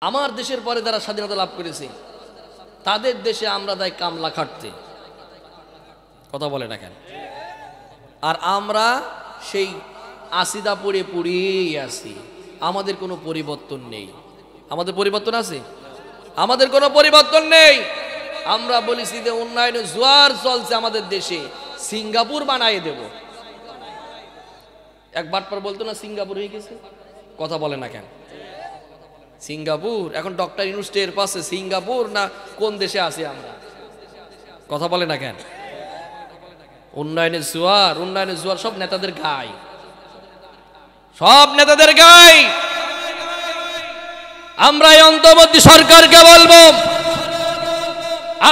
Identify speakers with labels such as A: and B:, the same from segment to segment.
A: আমার দেশের পরে যারা স্বাধীনতা লাভ করেছে তাদের দেশে আমরা যাই কামলা খাটতে, কথা বলে না কেন? আর আমরা সেই আসিদা পড়ে পড়েই আছি, আমাদের কোনো পরিবর্তন নেই। আমাদের পরিবর্তন আছে? আমাদের কোনো পরিবর্তন নেই। আমরা বলেছি যে উন্নয়নে জোয়ার চলছে আমাদের দেশে, সিঙ্গাপুর বানাই দেব। একবার পর বলতো না সিঙ্গাপুর হয়ে গেছে, কথা বলে না কেন? সিঙ্গাপুর এখন ডক্টর ইউনূস টের পাশে সিঙ্গাপুর না কোন দেশে আছি আমরা, কথা বলে না কেন? উন্নয়নের জোয়ার সব নেতাদের গায়, সব নেতাদের গায়। আমরা এই অন্তর্বর্তী সরকারকে বলবো,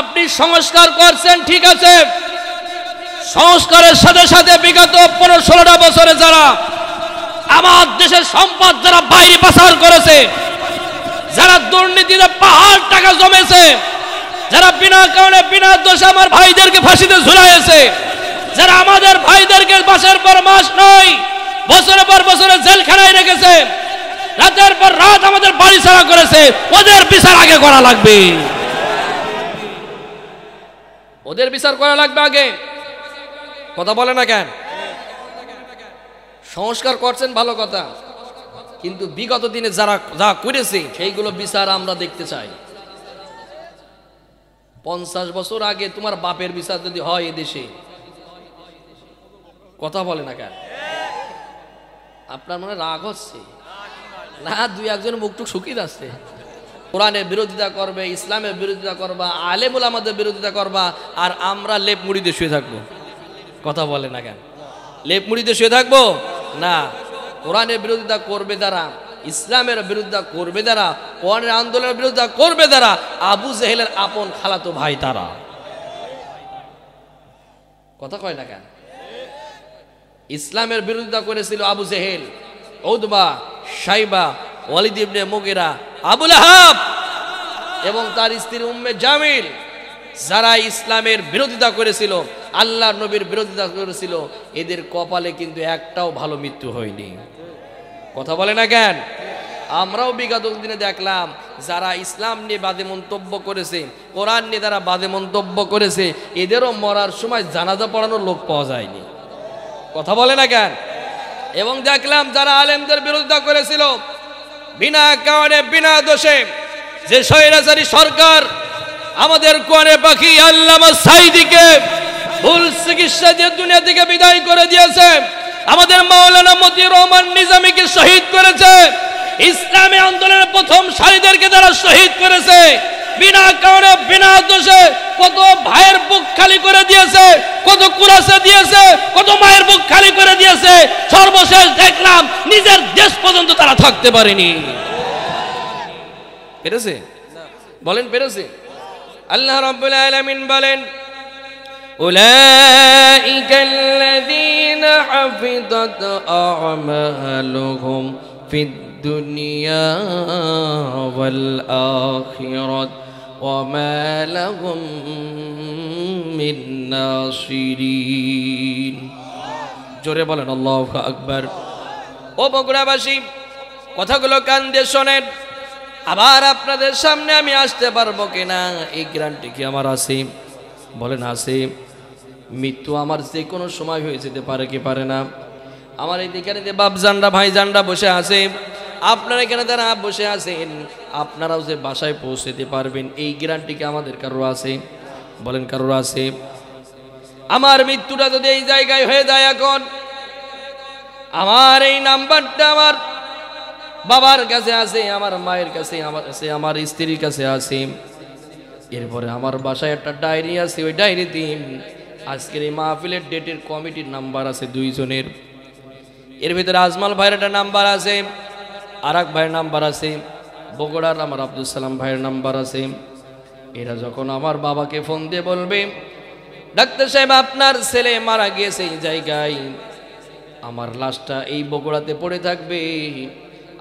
A: আপনি সংস্কার করছেন ঠিক আছে, সংস্কারের সাথে সাথে বিগত 15-16টা বছরে যারা আমার দেশের সম্পদ যারা বাইরে পাচার করেছে, যারা দুর্নীতিতে পাহাড় টাকা জমেছে, যারা বিনা কারণে বিনা দোষে আমার ভাইদেরকে ফাঁসিতে ঝুলাইছে, যারা আমাদের ভাইদেরকে মাসের পর মাস নয় বছরের পর বছরে জেলখানায় রেখেছে, রাতের পর রাত আমাদের বাড়ি ছাড়া করেছে, ওদের বিচার আগে করা লাগবে, ওদের বিচার করা লাগবে আগে, কথা বলে না কেন? সংস্কার করছেন ভালো কথা, কিন্তু বিগত দিনে যারা যা করেছে সেইগুলো বিচার আমরা দেখতে চাই। 50 বছর আগে তোমার বাপের বিচার যদি হয় এদেশে, কথা বলে না কেন? আপনার মনে রাগ হচ্ছে না? দুই একজন মুখটুক শুকিয়ে যাচ্ছে। কোরআনের বিরোধিতা করবে, ইসলামের বিরোধিতা করবা, আলেম ওলামাদের বিরোধিতা করবা, আর আমরা লেপ মুড়িতে শুয়ে থাকবো, কথা বলে না কেন? লেপ মুড়িতে শুয়ে থাকবো না। কোরআনের বিরোধিতা করবে যারা, ইসলামের বিরোধিতা করবে যারা, কোরআনের আন্দোলনের বিরোধিতা করবে যারা, আবু জেহেলের আপন খালাতো ভাই তারা, কথা কয় না কেন? ইসলামের বিরোধিতা করেছিল আবু জেহেল, উতবা, শাইবা, ওয়ালিদ ইবনে মুগিরা, আবু লাহাব এবং তার স্ত্রী উম্মে জামিল, যারা ইসলামের বিরোধিতা করেছিল, আল্লাহর নবীর বিরোধিতা করেছিল, এদের কপালে কিন্তু একটাও ভালো মৃত্যু হয়নি, কথা বলে না কেন? আমরাও বিগত দিনে দেখলাম যারা ইসলাম নিয়ে বাজে মন্তব্য করেছে, কোরআন নিয়ে যারা বাজে মন্তব্য করেছে, এদেরও মরার সময় জানাজা পড়ানোর লোক পাওয়া যায়নি, কথা বলে না কেন? এবং দেখলাম যারা আলেমদের বিরোধিতা করেছিল বিনা কারণে বিনা দোষে, যে স্বৈরাচারী সরকার আমাদের কোরআনে পাখি আল্লামা সাঈদীকে ভুল চিকিৎসা দিয়ে দুনিয়া থেকে বিদায় করে দিয়েছে, আমাদের মাওলানা মতিউর রহমান নিজামীকে শহীদ করেছে, ইসলামী আন্দোলনের প্রথম সারিদেরকে যারা শহীদ করেছে বিনা কারণে বিনা দোষে, কত ভাইয়ের বুক খালি করে দিয়েছে, কত কুরাসে দিয়েছে, কত মায়ের বুক খালি করে দিয়েছে, সর্বশেষ দেখলাম নিজের দেশ পর্যন্ত তারা থাকতে পারেনি। পেরেছে? বলেন পেরেছে? আল্লাহ রাব্বুল আলামিন বলেন, উলাইকাল্লাযীনা হাফিযাত আ'মালুহুম ফিদ দুনিয়া ওয়াল আখিরাত ওয়া মা লাহুম মিন নাসিরিন। জোরে বলেন আল্লাহু আকবার। ও বগুড়াবাসী, কথাগুলো কান দিয়ে শোনেন। আবার আপনাদের সামনে আমি আসতে পারবো কিনা এই গ্যারান্টি কি আমার আছে? বলেন আছে। মৃত্যু আমার যে কোনো সময় হয়ে যেতে পারে কি পারে না? আমার এই দিকে বাপজানরা ভাইজানরা বসে আছে, আপনারা এখানে যারা বসে আছেন, আপনারাও যে বাসায় পৌঁছতে পারবেন এই গ্যারান্টি কি আমাদের কারোর আছে? বলেন কারোর আছে? আমার মৃত্যুটা যদি এই জায়গায় হয়ে যায়, এখন আমার এই নাম্বারটা আমার বাবার কাছে আছে, আমার মায়ের কাছে আছে, আমার স্ত্রীর কাছে আছে, এরপরে আমার বাসায় একটা ডায়েরি আছে, ওই ডায়েরিতে আজকের এই মাহফিলের ডেটের কমিটির নাম্বার আছে 2 জনের। এর ভিতরে আজমাল ভাইয়ের একটা নাম্বার আছে, আর এক ভাইয়ের নাম্বার আছে, বগুড়ার আমার আব্দুল সালাম ভাইয়ের নাম্বার আছে। এরা যখন আমার বাবাকে ফোন দিয়ে বলবে, ডাক্তার সাহেব আপনার ছেলে মারা গিয়েছে এই জায়গায়, আমার লাশটা এই বগুড়াতে পড়ে থাকবে,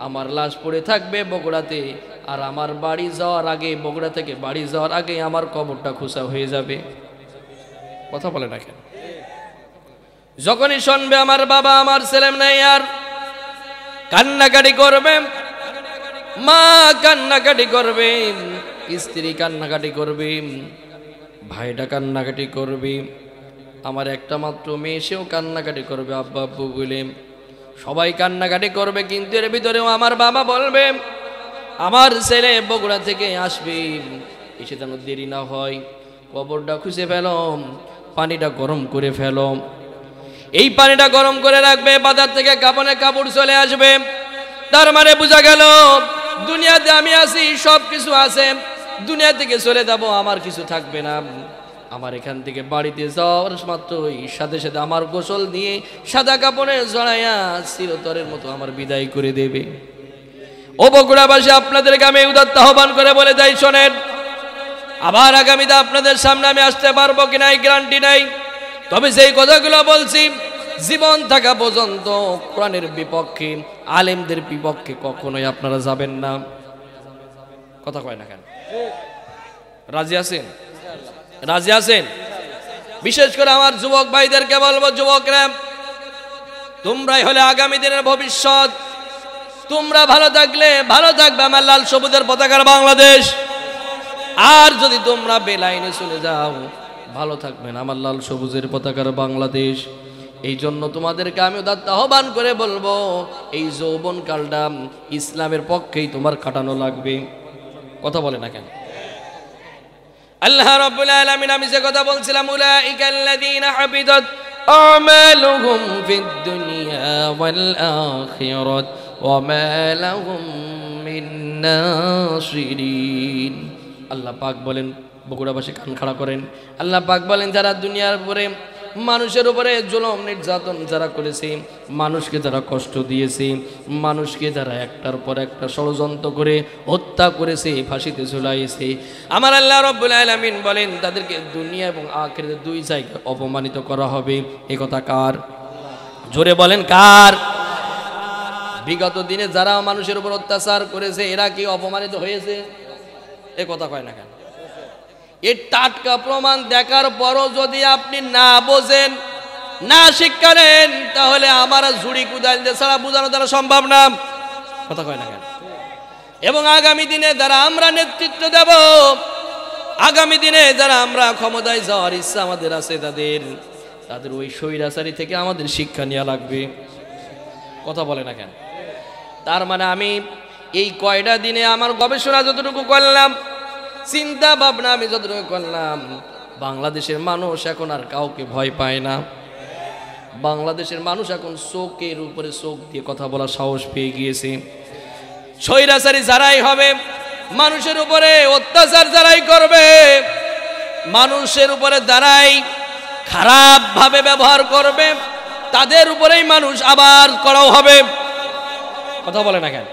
A: আমার লাশ পড়ে থাকবে বগুড়াতে, আর আমার বাড়ি যাওয়ার আগে, বগুড়া থেকে বাড়ি যাওয়ার আগে আমার কবরটা খোসা হয়ে যাবে, কথা বলে না কেন? যখনই শুনবে আমার বাবা আমার ছেলে নেই, আর কান্নাকাটি করবে, মা কান্নাকাটি করবে, স্ত্রী কান্নাকাটি করবে, ভাইটা কান্নাকাটি করবে, আমার একটা মাত্র মেয়ে সেও কান্নাকাটি করবে আব্বা আব্বু বলে, সবাই কান্নাকাটি করবে। কিন্তু এর ভিতরেও আমার বাবা বলবে আমার ছেলে বগুড়া থেকে আসবে, এসে যেন দেরি না হয়, কবরটা খুঁজে ফেলো, পানিটা গরম করে ফেলো। এই পানিটা গরম করে রাখবে, বাজার থেকে কাপড়ে কাপড় চলে আসবে। তার মানে বোঝা গেল দুনিয়াতে আমি আছি, সব কিছু আছে, দুনিয়া থেকে চলে যাব, আমার কিছু থাকবে না। আমার এখান থেকে বাড়িতে যাওয়ার মাত্রই সাথে সাথে আমার গোসল দিয়ে সাদা কাপড়ে জড়াইয়া চিরতরের মতো আমার বিদায় করে দেবে। ও বগুড়াবাসী, আপনাদেরকে আমি উদাত্ত আহ্বান করে বলে যাই, শোনেন, আবার আগামীতে আপনাদের সামনে আমি আসতে পারবো কিনা এই গ্যারান্টি নাই। তবে যেই কথাগুলো বলছি জীবন থাকা পর্যন্ত কোরআনের বিপক্ষে, আলেমদের বিপক্ষে কখনোই আপনারা যাবেন না। কথা কয় না কেন? রাজি আছেন? রাজি আছেন? বিশেষ করে আমার যুবক ভাইদেরকে বলবো, যুবকরা তোমরাই হলে আগামী দিনের ভবিষ্যৎ। তোমরা ভালো থাকলে ভালো থাকবে আমার লাল সবুজের পতাকার বাংলাদেশ। আর যদি তোমরা বেলাইনে চলে যাও, ভালো থাকবেন আমার লাল সবুজের পতাকার বাংলাদেশ। এই জন্য তোমাদেরকে আমি উদাত্ত আহ্বান করে বলবো, এই যৌবন কালটা ইসলামের পক্ষেই তোমার কাটানো লাগবে। কথা বলে না কেন? আল্লাহ রাব্বুল আলামিন আমি যে কথা বলছিলাম, উলাইকাল্লাযীনা হাবিদাত আমালুহুম ফিদ দুনিয়া ওয়াল আখিরাত ওয়া মা লাহুম মিন নাসিরিন। আল্লাহ পাক বলেন, বগুড়াবাসী কান খাড়া করেন, আল্লাহ পাক বলেন যারা দুনিয়ার উপরে মানুষের উপরে জুলুম নির্যাতন যারা করেছে, মানুষকে যারা কষ্ট দিয়েছে, মানুষকে যারা একটার পর একটা ষড়যন্ত্র করে হত্যা করেছে, ফাঁসিতে ঝুলাইছে, আমার আল্লাহ রাব্বুল আলামিন বলেন তাদেরকে দুনিয়া এবং আখিরাতে দুই জায়গায় অপমানিত করা হবে। এই কথা কার? জোরে বলেন কার? বিগত দিনে যারা মানুষের উপর অত্যাচার করেছে এরা কি অপমানিত হয়েছে? এ কথা কয় না কেন? এই টাটকা প্রমাণ দেখার পরও যদি আপনি না বোঝেন, না শিক্ষা নেন, তাহলে আমার ঝুড়ি কুদাল দিয়ে ছাড়া বোঝানো দ্বারা সম্ভব না। কথা কয় না কেন? এবং আগামী দিনে যারা আমরা নেতৃত্ব দেব, আগামী দিনে যারা আমরা ক্ষমতায় যাওয়ার ইচ্ছা আমাদের আছে, তাদের ওই স্বৈরাচারী থেকে আমাদের শিক্ষা নেওয়া লাগবে। কথা বলে না কেন? তার মানে আমি এই কয়টা দিনে আমার গবেষণা যতটুকু করলাম, চিন্তা ভাবনা আমি যতটুকু করলাম, বাংলাদেশের মানুষ এখন আর কাউকে ভয় পায় না। বাংলাদেশের মানুষ এখন চোখের উপরে চোখ দিয়ে কথা বলার সাহস পেয়ে গিয়েছে। স্বৈরাচারী যারাই হবে, মানুষের উপরে অত্যাচার যারাই করবে, মানুষের উপরে যারাই খারাপ ভাবে ব্যবহার করবে, তাদের উপরেই মানুষ আবার করাও হবে। কথা বলে না কেন?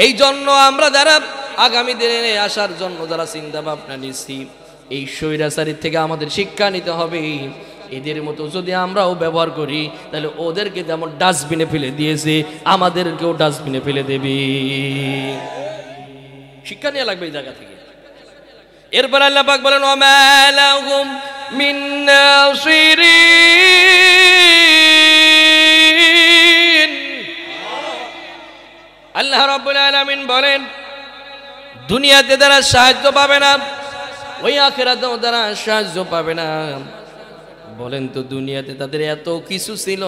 A: এই জন্য আমরা যারা আগামী দিনে আসার জন্য যারা চিন্তা ভাবনা নিচ্ছি, এই স্বৈরাচারীর থেকে আমাদের শিক্ষা নিতে হবে। এদের মতো যদি আমরাও ব্যবহার করি, তাহলে ওদেরকে যেমন ডাস্টবিনে ফেলে দিয়েছে, আমাদেরকেও ডাস্টবিনে ফেলে দেবে। শিক্ষা নেওয়া লাগবে এই জায়গা থেকে। এরপর আল্লাহ পাক বলেন, ওয়া লাহুম মিন নাসিরিন। আল্লাহ রাব্বুল আলামিন বলেন, দুনিয়াতে তারা সাহায্য পাবে না, ওই আখিরাতেও তারা সাহায্য পাবে না। বলেন তো, দুনিয়াতে তাদের এত কিছু ছিল,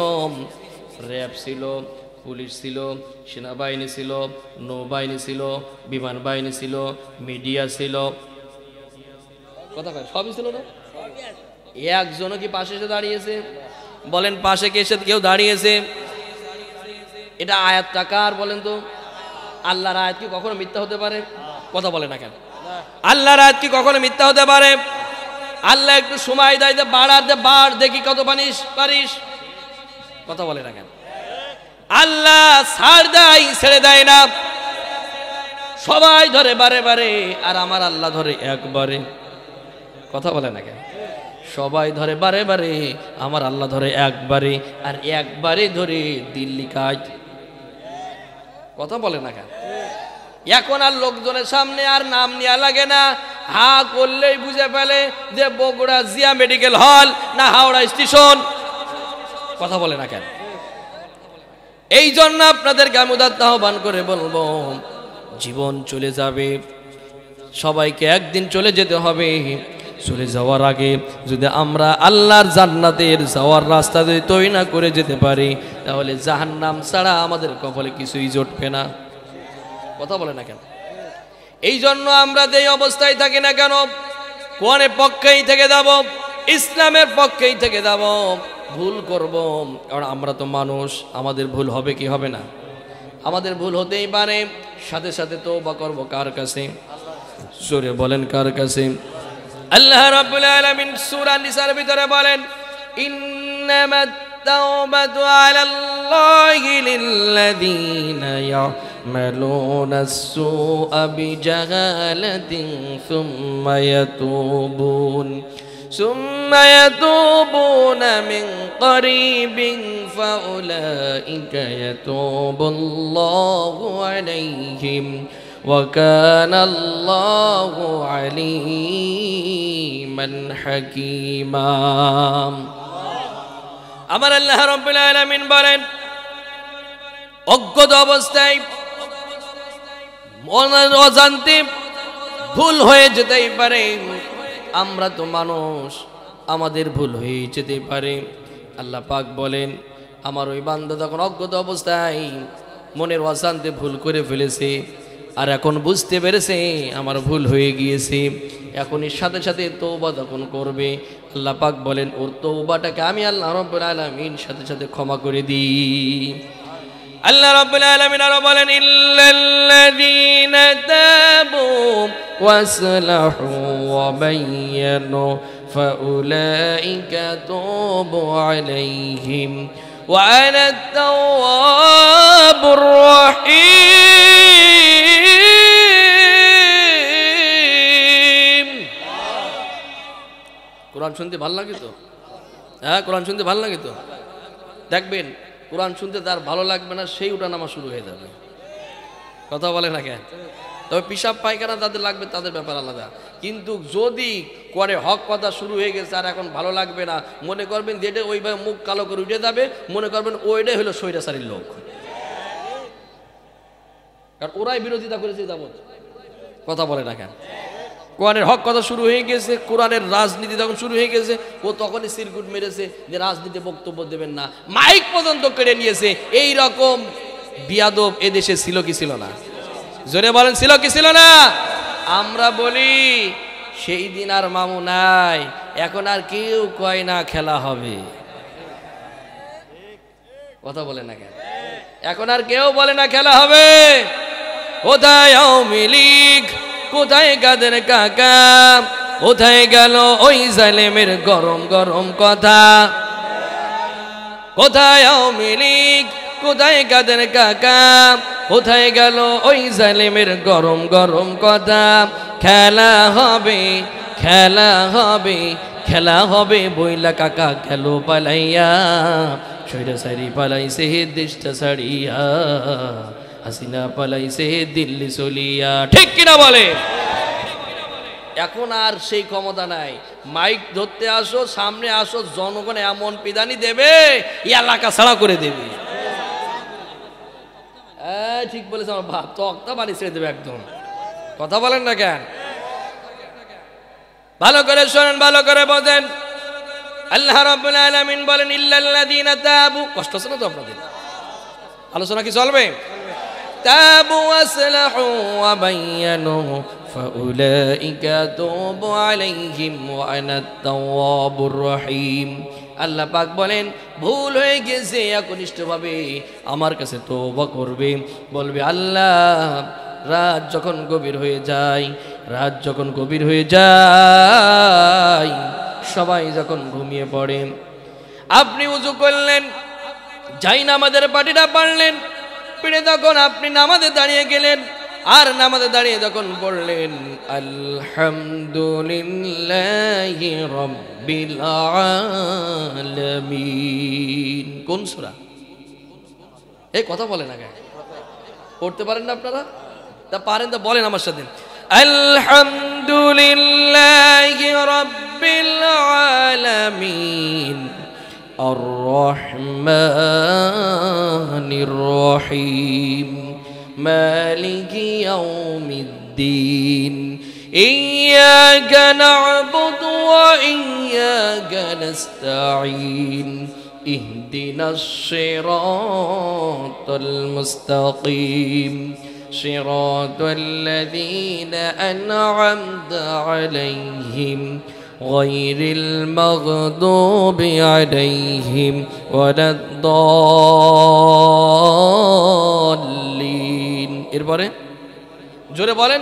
A: র্যাব ছিল, পুলিশ ছিল, সেনাবাহিনী ছিল, নৌবাহিনী ছিল, বিমান বাহিনী ছিল, মিডিয়া ছিল, কথা কয় সবই ছিল না? একজনও কি পাশে এসে দাঁড়িয়েছে? বলেন পাশে কে এসে কেউ দাঁড়িয়েছে? এটা আয়াত টাকার বলেন তো, আল্লাহর আয়াত কি কখনো মিথ্যা হতে পারে? কথা বলে না কেন? আল্লাহর আয়াত কি কখনো মিথ্যা হতে পারে? আল্লাহ একটু সময় দেয়, বাড় দেখি কত পারিস। কথা বলে না কেন? আল্লাহ ছাড় দেয়, ছেড়ে দেয় না। সবাই ধরে বারে, আর আমার আল্লাহ ধরে একবারে। কথা বলে না কেন? সবাই ধরে বারে, আমার আল্লাহ ধরে একবারে, আর একবারে ধরে দিল্লি কাজ। কথা বলে না কেন? এখন আর লোকজনের সামনে আর নাম নেওয়া লাগে না, হা করলেই বুঝে ফেলে যে বগুড়া জিয়া মেডিকেল হল না হাওড়া স্টেশন। কথা বলে না কেন? এই জন্য আপনাদেরকে আমি উদাত্ত আহ্বান করে বলবো, জীবন চলে যাবে, সবাইকে একদিন চলে যেতে হবে। চলে যাওয়ার আগে যদি আমরা আল্লাহর জান্নাতের যাওয়ার রাস্তা যদি তৈরি না করে যেতে পারি, তাহলে জাহান্নাম ছাড়া আমাদের কপালে কিছুই জুটবে না। কথা বলে না কেন? এই জন্য আমরা যেই অবস্থায় থাকি না কেন, কোরআনের পক্ষেই থেকে যাব, ইসলামের পক্ষেই থেকে যাব। ভুল করব, কারণ আমরা তো মানুষ, আমাদের ভুল হবে কি হবে না? আমাদের ভুল হতেই পারে। সাথে সাথে তওবা করব কার কাছে? জোরে বলেন কার কাছে? আল্লাহ রাব্বুল আলামিন সূরা নিসার ভিতরে বলেন, ইন্নামাত তাওবাতু আলাল্লাহি লিল্লাযীনা ইয়া'মালুনাস সুআ বিজাহালাতিন সুম্মা ইয়াতুবুনা মিন করিবিন ফাউলাইকা ইয়াতুবুল্লাহু আলাইহিম وَكَانَ اللَّهُ عَلِيمًا حَكِيمًا। আমার আল্লাহ রাব্বুল আলামিন বলেন, অজ্ঞতা অবস্থায় মনের অজান্তে ভুল হয়ে যেতেই পারে। আমরা তো মানুষ, আমাদের ভুল হয়ে যেতে পারে। আল্লাহ পাক বলেন, আমার ওই বান্দা তখন অজ্ঞতা অবস্থায় মনের অজান্তে ভুল করে ফেলেছে, আর এখন বুঝতে পেরেছে আমার ভুল হয়ে গিয়েছে, এখনই সাথে সাথে তওবা যখন করবে, আল্লাহ পাক বলেন ওর তওবাটাকে আমি আল্লাহ রাব্বুল আলামিন সাথে সাথে ক্ষমা করে দিই। আল্লাহ রাব্বুল আলামিন আরো বলেন, ইল্লাল্লাযীনা তাবু ওয়াসলাহু ওয়া বায়্যানু ফাউলাইকা তুবু আলাইহিম ওয়া আনা আত-তাওয়াবুর রাহিম। কোরআন শুনতে ভালো লাগে তো? হ্যাঁ, কোরআন শুনতে ভালো লাগে তো? দেখবেন কোরআন শুনতে তার ভালো লাগবে না, সেই উঠানামা শুরু হয়ে যাবে। কথা বলে না কেন? তবে পিসাব পায়খানা যাদের লাগবে তাদের ব্যাপার আলাদা, কিন্তু যদি করে হক কথা শুরু হয়ে গেছে আর এখন ভালো লাগবে না, মনে করবেন যেটা ওইভাবে মুখ কালো করে উঠে যাবে, মনে করবেন ওইটাই হলো স্বৈরাচারীর লোক, কারণ ওরাই বিরোধিতা করেছে যাবত। কথা বলে না কেন? কোরআনের হক কথা শুরু হয়ে গেছে, কোরআনের রাজনীতি যখন শুরু হয়ে গেছে, ও তখনই সিরকুট মেরেছে যে রাজনীতি বক্তব্য দেবেন না, মাইক পর্যন্ত কেড়ে নিয়েছে। এই রকম বিয়াদব এদেশে ছিল কি ছিল না? জোরে বলেন, ছিল কি ছিল না? আমরা বলি সেই দিন আর মামু নাই, এখন আর কেউ কয় না খেলা হবে। কথা বলে না কেন? এখন আর কেউ বলে না খেলা হবে। কোথায় আওয়ামী লীগ, কোথায় কাদের কাকা, কোথায় গেল ওই জালেমের গরম গরম কথা? কোথায় আওয়ামী লীগ, কোথায় কাদের কাকা, কোথায় গেল ওই জালেমের গরম গরম কথা? খেলা হবে, খেলা হবে, খেলা হবে বইলা কাকা গেল পালাইয়া, স্বৈরাচারী পালাইছে দেশটা ছাড়িয়া, হাসিনা পালাইছে দিল্লি চলিয়া। ঠিক কিনা বলে? এখন আর সেই ক্ষমতা নাই। মাইক ধরতে আসো, সামনে আসো, জনগণ এমন পিদানি দেবে এলাকা ছাড়া করে দেবে। ঠিক বলেছে আমার বাপ, তক্তা বাড়ি ছেড়ে দেবে একদম। কথা বলেন না কেন? ভালো করে শোনেন, ভালো করে বোঝেন। আল্লাহ রাব্বুল আলামিন বলেন, ইল্লাল্লাযীনা তাবু। কষ্ট আছে না তো আপনাদের? আলোচনা কি চলবে? তাবু ওয়াসলাহু ওয়া বায়্যানু ফাউলাইকা তুবু আলাইহিম ওয়া আনা আত-তাওয়াবুর রাহিম। আল্লাহ পাক বলেন, ভুল হয়ে গেছে, একনিষ্ঠভাবে আমার কাছে তওবা করবে, বলবে আল্লাহ, রাত যখন গভীর হয়ে যায়, রাত যখন গভীর হয়ে যায়, সবাই যখন ঘুমিয়ে পড়ে, আপনি উযু করলেন, যাই নামাজের পাটিটা পারলেন, পিড়ে তখন আপনি নামাজে দাঁড়িয়ে গেলেন, আর নামাজে দাঁড়িয়ে যখন পড়লেন আলহামদুলিল্লাহি রাব্বিল আলামিন। কোন সূরা? এই কথা বলেন না কেন? পড়তে পারেন না আপনারা? তা পারেন তো বলেন আমার সাথে, আলহামদুলিল্লাহি রাব্বিল আলামিন আর রহমানির রহিম مالك يوم الدين إياك نعبد وإياك نستعين اهدنا الصراط المستقيم صراط الذين أنعمت عليهم غير المغضوب عليهم ولا الضالين এরপরে জোরে বলেন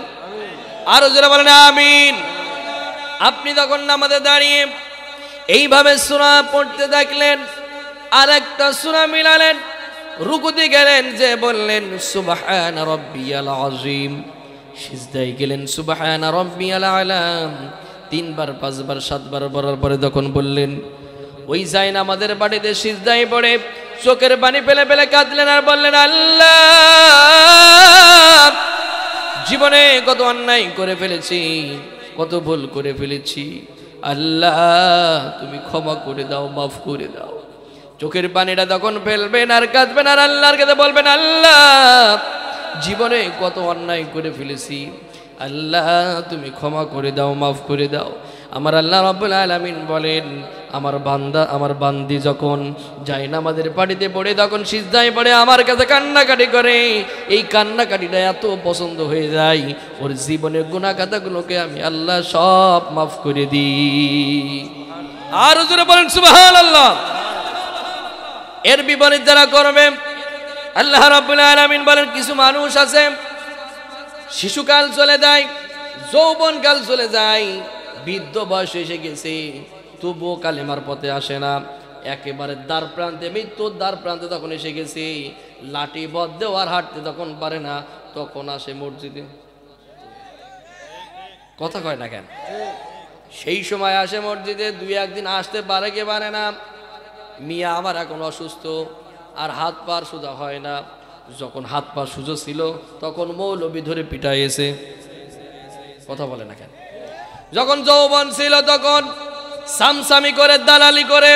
A: আরো জোরে বলেন আমিন আপনি তখন নামাজে দাঁড়িয়ে এইভাবে সূরা পড়তে থাকলেন আর একটা সূরা মিলালেন রুকুতে গেলেন যে বললেন সুবহান রাব্বিয়াল আযীম সিজদায় গেলেন সুবহান রাব্বিয়াল আলা তিনবার পাঁচবার সাতবার বলার পরে তখন বললেন ওই যায়না আমাদের বাড়িতে সিজদায় পড়ে চোখের পানি ফেলে ফেলে কাঁদলেন আর বললেন আল্লাহ জীবনে কত অন্যায় করে ফেলেছি কত ভুল করে ফেলেছি আল্লাহ তুমি ক্ষমা করে দাও মাফ করে দাও চোখের পানিটা তখন ফেলবেন আর কাঁদবেন আর আল্লাহর কাছে বলবেন আল্লাহ জীবনে কত অন্যায় করে ফেলেছি আল্লাহ তুমি ক্ষমা করে দাও মাফ করে দাও আমার আল্লাহ রাব্বুল আলামিন বলেন আমার বান্দা আমার বান্দি যখন যায় না আমাদের বাড়িতে পড়ে তখন সিজদায় পড়ে আমার কাছে কান্নাকাটি করে এই কান্নাকাটিটা এত পছন্দ হয়ে যায় ওর জীবনের গুনাহ খাতাগুলোকে আমি আল্লাহ সব মাফ করে দিই আর জোরে বলেন সুবহানাল্লাহ এর বিপরীত যারা করবে আল্লাহ রাব্বুল আলামিন বলেন কিছু মানুষ আছে শিশুকাল চলে যায় যৌবনকাল চলে যায় বৃদ্ধ বয়স এসে গেছে তবুও কালেমার পথে আসে না একেবারে দ্বার প্রান্তে মৃত্যুর দ্বার প্রান্তে তখন এসে গেছে লাঠি বদ্ধ আর হাঁটতে তখন পারে না তখন আসে মসজিদে কথা কয় না কেন সেই সময় আসে মসজিদে দুই একদিন আসতে পারে কে পারে না মিয়া আমার এখন অসুস্থ আর হাত পা সোজা হয় না যখন হাত পা সোজা ছিল তখন মৌলবি ধরে পিটাইছে কথা বলে না কেন যখন যৌবন ছিল তখন সামসামি করে দালালি করে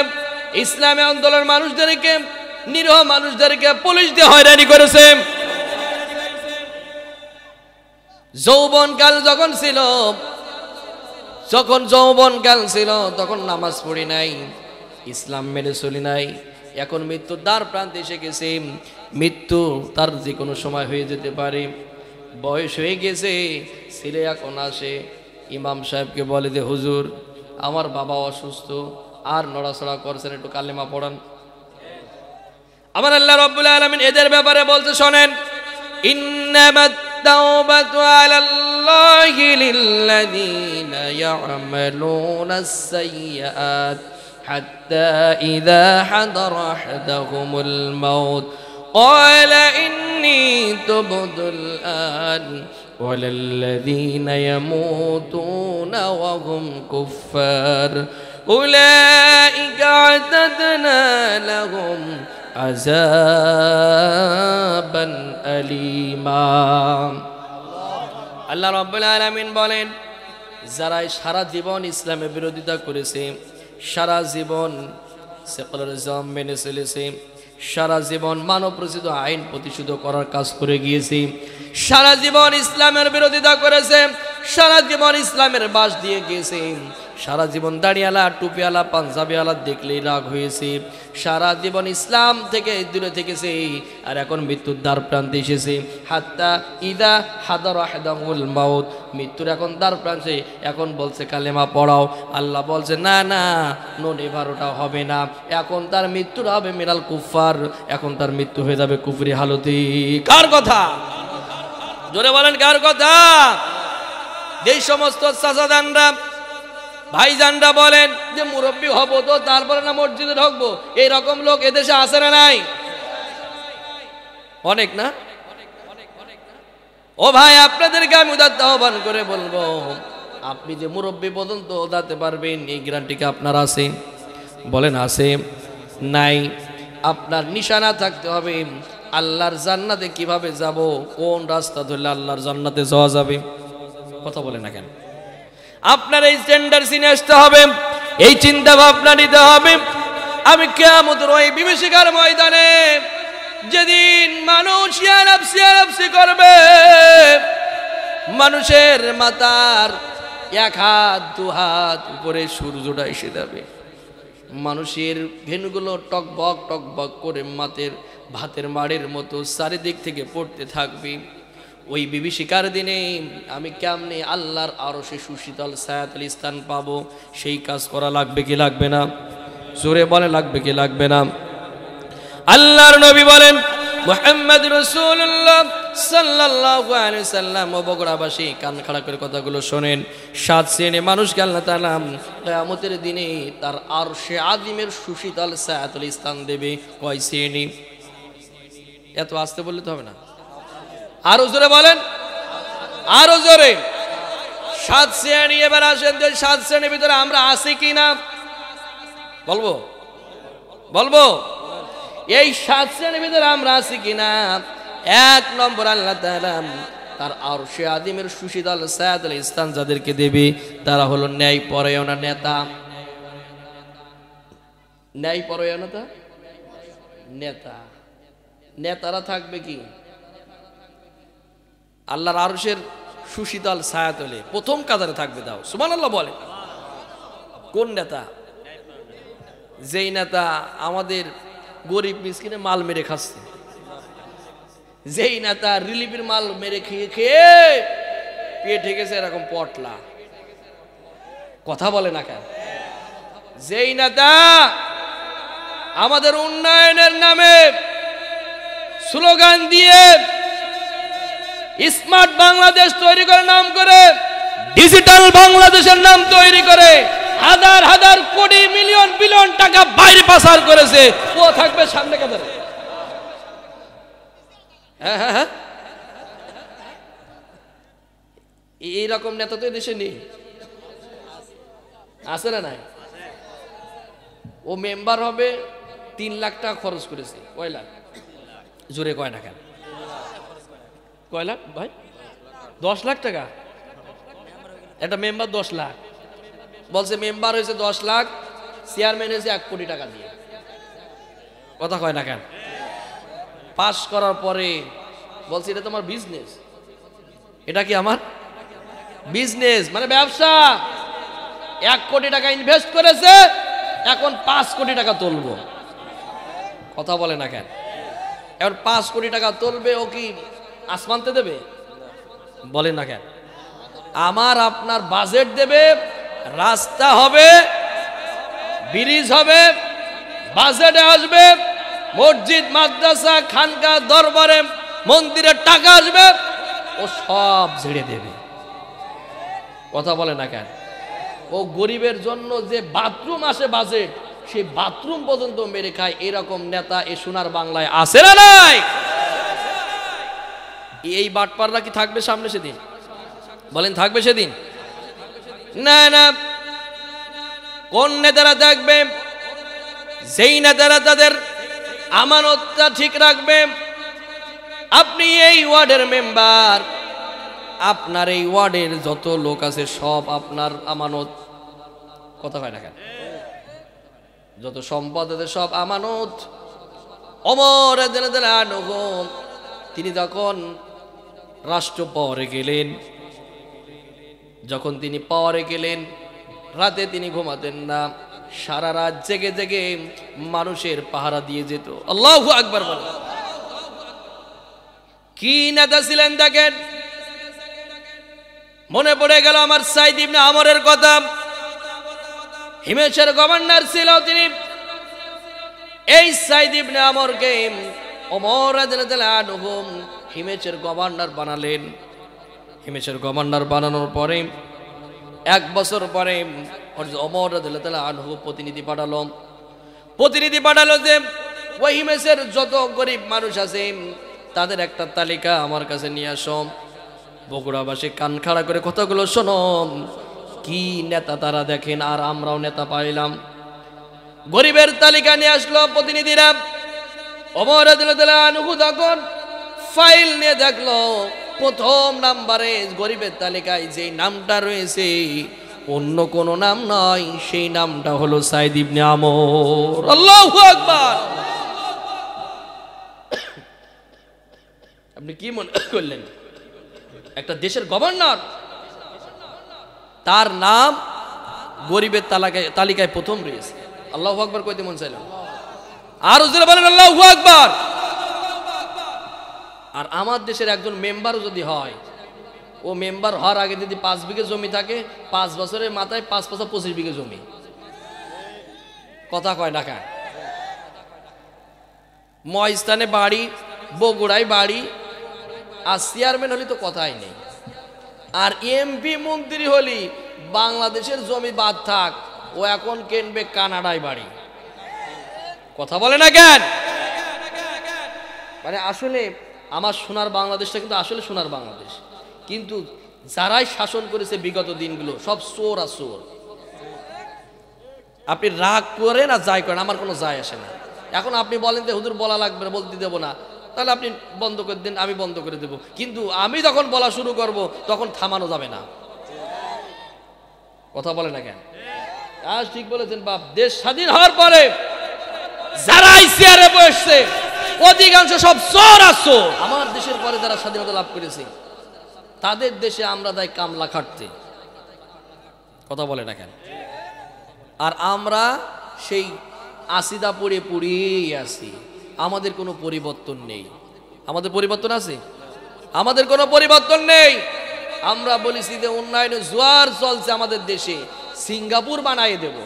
A: ইসলামী আন্দোলন মানুষদেরকে নিরীহ মানুষদেরকে পুলিশ দিয়ে হয়রানি করেছে যৌবনকাল যখন ছিল তখন নামাজ পড়ি নাই ইসলাম মেনে চলি নাই এখন মৃত্যুর দ্বার প্রান্তে এসে গেছে মৃত্যু তার যে কোনো সময় হয়ে যেতে পারে বয়স হয়ে গেছে ছেলে এখন আসে ইমাম সাহেবকে বলে যে হুজুর আমার বাবা অসুস্থ আর নড়াচড়া করছেন একটু কালেমা পড়ান আমার আল্লাহ রাব্বুল আলামিন এদের ব্যাপারে বলতে শোনেন ইন্নামাত তাওবাতু আলাল্লাহি লিল্লাযীনা ইয়া'মালুনাস সাইয়্যাত হাত্তা ইযা হাদারা আহাদাহুমুল মাউত ক্বালা ইন্নী তুবতুল আন ওয়ালাল্লাযীনা ইয়ামুতুনা ওয়া হুম কুফফার উলাইকা আ'তাদনা লাহুম আযাবান আলীমা আল্লাহ রাব্বুল আলামিন বলেন যারা সারা জীবন ইসলামের বিরোধিতা করেছে সারা জীবন সেকুলারিজম মেনে চলেছে সারা জীবন মানব রচিত আইন প্রতিষ্ঠিত করার কাজ করে গিয়েছে সারা জীবন ইসলামের বিরোধিতা করেছে সারা জীবন ইসলামের বাস দিয়ে গিয়েছে সারা জীবন দাড়িওয়ালা টুপিওয়ালা পাঞ্জাবিওয়ালা দেখলেই রাগ হয়েছে সারা জীবন ইসলাম থেকে দূরে থেকেছে আর এখন মৃত্যুর দ্বার প্রান্তে এসেছে হাত্তা ইদা হাদারা আহাদাহুল মাউত মৃত্যুর এখন দ্বার প্রান্তে এখন বলছে কালেমা পড়াও আল্লাহ বলছে না না নন এবারোটা হবে না এখন তার মৃত্যুটা হবে মিনাল কুফার এখন তার মৃত্যু হয়ে যাবে কুফরি হালতি কার কথা জোরে বলেন কার কথা যেই সমস্ত চাচাদানরা ভাইজানরা বলেন যে মুরব্বী হব তো তারপরে না মসজিদে ঢুকবো এইরকম লোক এদেশে আছে না নাই অনেক না ও ভাই আপনাদেরকে আমি উদাত্ত আহ্বান করে বলবো আপনি যে মুরব্বী পর্যন্ত দাঁড়াতে পারবেন এই গ্যারান্টিকে আপনার আছে বলেন আছে নাই আপনার নিশানা থাকতে হবে আল্লাহর জান্নাতে কিভাবে যাব কোন রাস্তা ধরলে আল্লাহর জান্নাতে যাওয়া যাবে কথা বলে না কেন আপনার এই স্ট্যান্ডার্ড চিনে আসতে হবে এই চিন্তা ভাবনা নিতে হবে আমি কিয়ামতের ওই বিভীষিকার ময়দানে যেদিন মানুষ ইয়া নাফসি করবে, মানুষের মাথার এক হাত দু হাত উপরে সূর্যটা এসে যাবে, মানুষের ভেনুগুলো টকবক করে ভাতের মাড়ের মতো চারিদিক থেকে পড়তে থাকবে। ওই বিভীষিকার দিনে আমি কেমনে আল্লাহর আরশে সুশীতল ছায়াতল স্থান পাবো? সেই কাজ করা লাগবে কি লাগবে না? জোরে বলে লাগবে কি লাগবে না? আল্লাহর নবী বলেন, মুহাম্মদ রাসূলুল্লাহ সাল্লাল্লাহু আলাইহি সাল্লাম, ও বগুড়াবাসী কান খাড়া করে কথাগুলো শোনেন। 7 শ্রেণীর মানুষকে আল্লাহ তাআলা কিয়ামতের দিনে তার আরশে আজিমের সুশীতল ছায়াতল স্থান দেবে। কয় শ্রেণী? এত আস্তে বললে তো হবে না, আরো জোরে বলেন, আরো জোরে। 7 শ্রেণী। এবার আসেন যে 7 শ্রেণীর ভিতরে আমরা আছি কিনা বলবো। এই 7 শ্রেণীর ভিতরে আমরা আছি কিনা? 1 নম্বর, আল্লাহ তাআলা তার আরশে আজিমের সুশীতল ছায়াতল স্থান যাদেরকে দেবে তারা হলো ন্যায়পরায়ণ নেতা। ন্যায়পরায়ণতা নেতারা থাকবে কি আল্লাহর আরশের সুশীতল ছায়াতলে প্রথম কাতারে থাকবে। দাও সুবহানাল্লাহ বলে। কোন নেতা? যেই নেতা আমাদের গরিব মিসকিনে মাল মেরে খাচ্ছে, যেই নেতা রিলিফের মাল মেরে খেয়ে পেট ঠেকেছে এরকম পটলা, কথা বলে না কেন? যেই নেতা আমাদের উন্নয়নের নামে স্লোগান দিয়ে স্মার্ট বাংলাদেশ তৈরি করে নাম করে, ডিজিটাল বাংলাদেশের নাম তৈরি করে হাজার কোটি মিলিয়ন বিলিয়ন টাকা বাইরে পাচার করেছে, ও থাকবে সামনে কাতারে। হ্যাঁ, এইরকম নেতা তো দেশে নেই, আছে না নাই? ও মেম্বার হবে, 3 লাখ টাকা খরচ করেছে। কয় লাখ? জোরে কয় না কেন? কয় লাখ ভাই? 10 লাখ টাকা। একটা মেম্বার 10 লাখ বলছে, মেম্বার হয়েছে 10 লাখ, চেয়ারম্যান হয়েছে 1 কোটি টাকা দিয়ে। কথা কয় না কেন? পাস করার পরে বলছে এটা তোমার বিজনেস। এটা কি আমার বিজনেস? মানে ব্যবসা। 1 কোটি টাকা ইনভেস্ট করেছে, এখন 5 কোটি টাকা তুলবো। কথা বলে না কেন? এখন 5 কোটি টাকা তুলবে, ও কি আসমানতে দেবে? বলে না কেন? আমার আপনার বাজেট দেবে, রাস্তা হবে, ব্রিজ হবে, বাজেটে আসবে, মসজিদ মাদ্রাসা খানকা দরবারে মন্দিরের টাকা আসবে, ও সব ঝেড়ে দেবে। কথা বলে না কেন? ও গরিবের জন্য যে বাথরুম আসে বাজেট, সেই বাথরুম পর্যন্ত মেরে খায়। এরকম নেতা এ সোনার বাংলায় আছে না নাই? এই বাটপাররা কি থাকবে সামনে সেদিন? বলেন থাকবে সেদিন? না। কোন নেতারা থাকবে? যেই নেতারা তাদের আমানতটা ঠিক রাখবে। আপনি এই ওয়ার্ডের মেম্বার, আপনার এই ওয়ার্ডের যত লোক আছে সব আপনার আমানত। কথা হয় না কেন? যত সম্পদ আছে সব আমানত। ওমর রাদিয়াল্লাহু আনহু তিনি যখন রাষ্ট্র পাওয়ারে গেলেন, যখন তিনি পাওয়ারে গেলেন, রাতে তিনি ঘুমাতেন না, সারা রাত জেগে জেগে মানুষের পাহারা দিয়ে যেত। আল্লাহু আকবার বলেন। কি নেতা ছিলেন দেখেন। মনে পড়ে গেল আমার সাইদ ইবনে আমরের কথা। হিমেশের গভর্নর ছিল তিনি। এই সাইদ ইবনে আমরকে ওমর রাদিয়াল্লাহু আনহু হিমেশের গভর্নর বানালেন। হিমেশের গভর্নর বানানোর পরে 1 বছর পরে ওমর রাদিয়াল্লাহু আনহু প্রতিনিধি পাঠালো যে ওই হিমেশের যত গরিব মানুষ আছে তাদের একটা তালিকা আমার কাছে নিয়ে আসো। বগুড়াবাসী কান খাড়া করে কথাগুলো শোনো। কি নেতা তারা দেখেন, আর আমরাও নেতা পাইলাম। গরিবের তালিকা নিয়ে আসলো প্রতিনিধিরা। ওমর রাদিয়াল্লাহু আনহু তখন ফাইল নিয়ে দেখলো, প্রথম নাম্বারে গরিবের তালিকায় যে নামটা রয়েছে অন্য কোনো নাম নয়, সেই নামটা হলো সাইদ ইবনে আমর। আল্লাহু আকবার। আপনি কি মনে করলেন একটা দেশের গভর্নর, তার নাম গরিবের তালিকায় প্রথম রয়েছে। আল্লাহু আকবার কইতে মন চাইল, আর জোরে বলেন আল্লাহু আকবার। আর আমার দেশের একজন মেম্বারও যদি হয়, ও মেম্বার হওয়ার আগে যদি 5 বিঘে জমি থাকে, 5 বছরের মাথায় 5 5 25 বিঘে জমি। কথা কয় ঢাকা, ময়স্থানে বাড়ি, বগুড়ায় বাড়ি, আর চেয়ারম্যান হলি তো কথাই নেই। আর এমপি মন্ত্রী হলি বাংলাদেশের জমি বাদ থাক, ও এখন কিনবে কানাডায় বাড়ি। কথা বলে না কেন? মানে আসলে আমার সোনার বাংলাদেশটা কিন্তু আসলে সোনার বাংলাদেশ, কিন্তু যারাই শাসন করেছে বিগত দিনগুলো সব চোর আর চোর। আপনি রাগ করেন আর যাই করেন, আমার কোনো যায় আসে না। এখন আপনি বলেন যে হুজুর বলা লাগবে না, বলতে দেবো না, তাহলে আপনি বন্ধ করে দিন, আমি বন্ধ করে দেব। কিন্তু আমি যখন বলা শুরু করব তখন থামানো যাবে না। কথা বলে না কেন? আজ ঠিক বলেছেন বাপ। দেশ স্বাধীন হওয়ার পরে যারাই চেয়ারে বসছে অধিকাংশ সব চোর আর চোর। আমার দেশের পরে যারা স্বাধীনতা লাভ করেছে তাদের দেশে আমরা যাই কামলা খাটতে। কথা বলে না কেন? আর আমরা সেই আসিদা পড়ে পড়েই আছি, আমাদের কোনো পরিবর্তন নেই। আমাদের পরিবর্তন আছে? আমাদের কোনো পরিবর্তন নেই। আমরা বলেছি যে উন্নয়নের জোয়ার চলছে আমাদের দেশে, সিঙ্গাপুর বানাই দেব।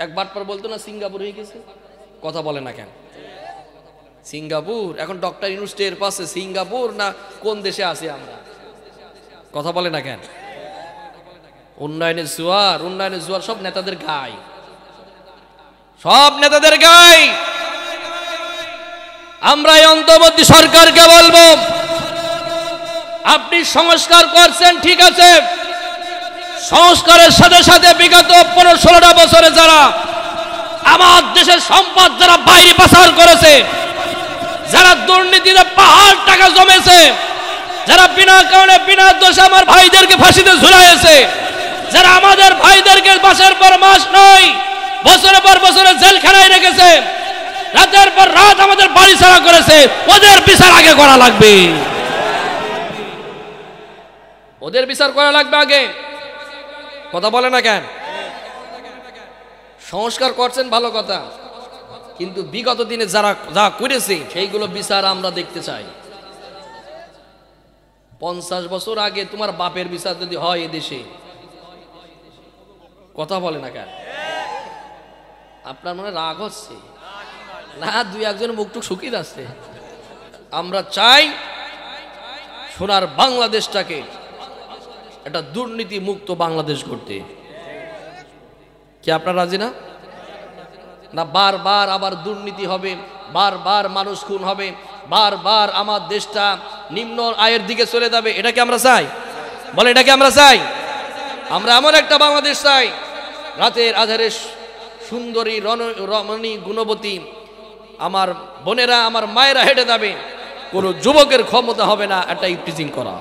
A: একবার পর বলতো না সিঙ্গাপুর হয়ে গেছে। কথা বলে না কেন? সিঙ্গাপুর এখন ডক্টর ইউনুসের পাশে সিঙ্গাপুর না কোন দেশে আছি আমরা? কথা বলে না কেন? উন্নয়নের জোয়ার, উন্নয়নের জোয়ার সব নেতাদের গায়, সব নেতাদের গায়। আমরা এই অন্তর্বর্তী সরকারকে বলবো, আপনি সংস্কার করছেন ঠিক আছে, সংস্কারের সাথে সাথে বিগত 15-16টা বছরে যারা আমার দেশের সম্পদ যারা বাইরে পাচার করেছে, যারা দুর্নীতিতে পাহাড় টাকা জমেছে, যারা বিনা কারণে বিনা দোষে আমার ভাইদেরকে ফাঁসিতে ঝুলাইছে, যারা আমাদের ভাইদেরকে মাসের পর মাস নয় বছরের পর বছরে জেলখানায় রেখেছে, রাতের পর রাত আমাদের বাড়ি ছাড়া করেছে, ওদের বিচার আগে করা লাগবে। ওদের বিচার করা লাগবে আগে। কথা বলে না কেন? সংস্কার করছেন ভালো কথা, কিন্তু বিগত দিনে যারা যা করেছে সেইগুলো বিচার আমরা দেখতে চাই। 50 বছর আগে তোমার বাপের বিচার যদি হয় এদেশে, কথা বলে না কেন? আপনার মনে রাগ হচ্ছে না? 2-1 মুখটুক শুকিয়ে যাচ্ছে। আমরা চাই সোনার বাংলাদেশটাকে একটা দুর্নীতি মুক্ত বাংলাদেশ করতে। কি আপনারা রাজি না? না বারবার আবার দুর্নীতি হবে, বারবার মানুষ খুন হবে, বারবার আমার দেশটা নিম্ন আয়ের দিকে চলে যাবে, এটা কি আমরা চাই? বলে এটা কি আমরা চাই? আমরা এমন একটা বাংলাদেশ চাই, রাতের আধারে সুন্দরী রমণী গুণবতী আমার বোনেরা আমার মায়েরা হেঁটে যাবে, কোনো যুবকের ক্ষমতা হবে না একটা ইফটিজিং করা।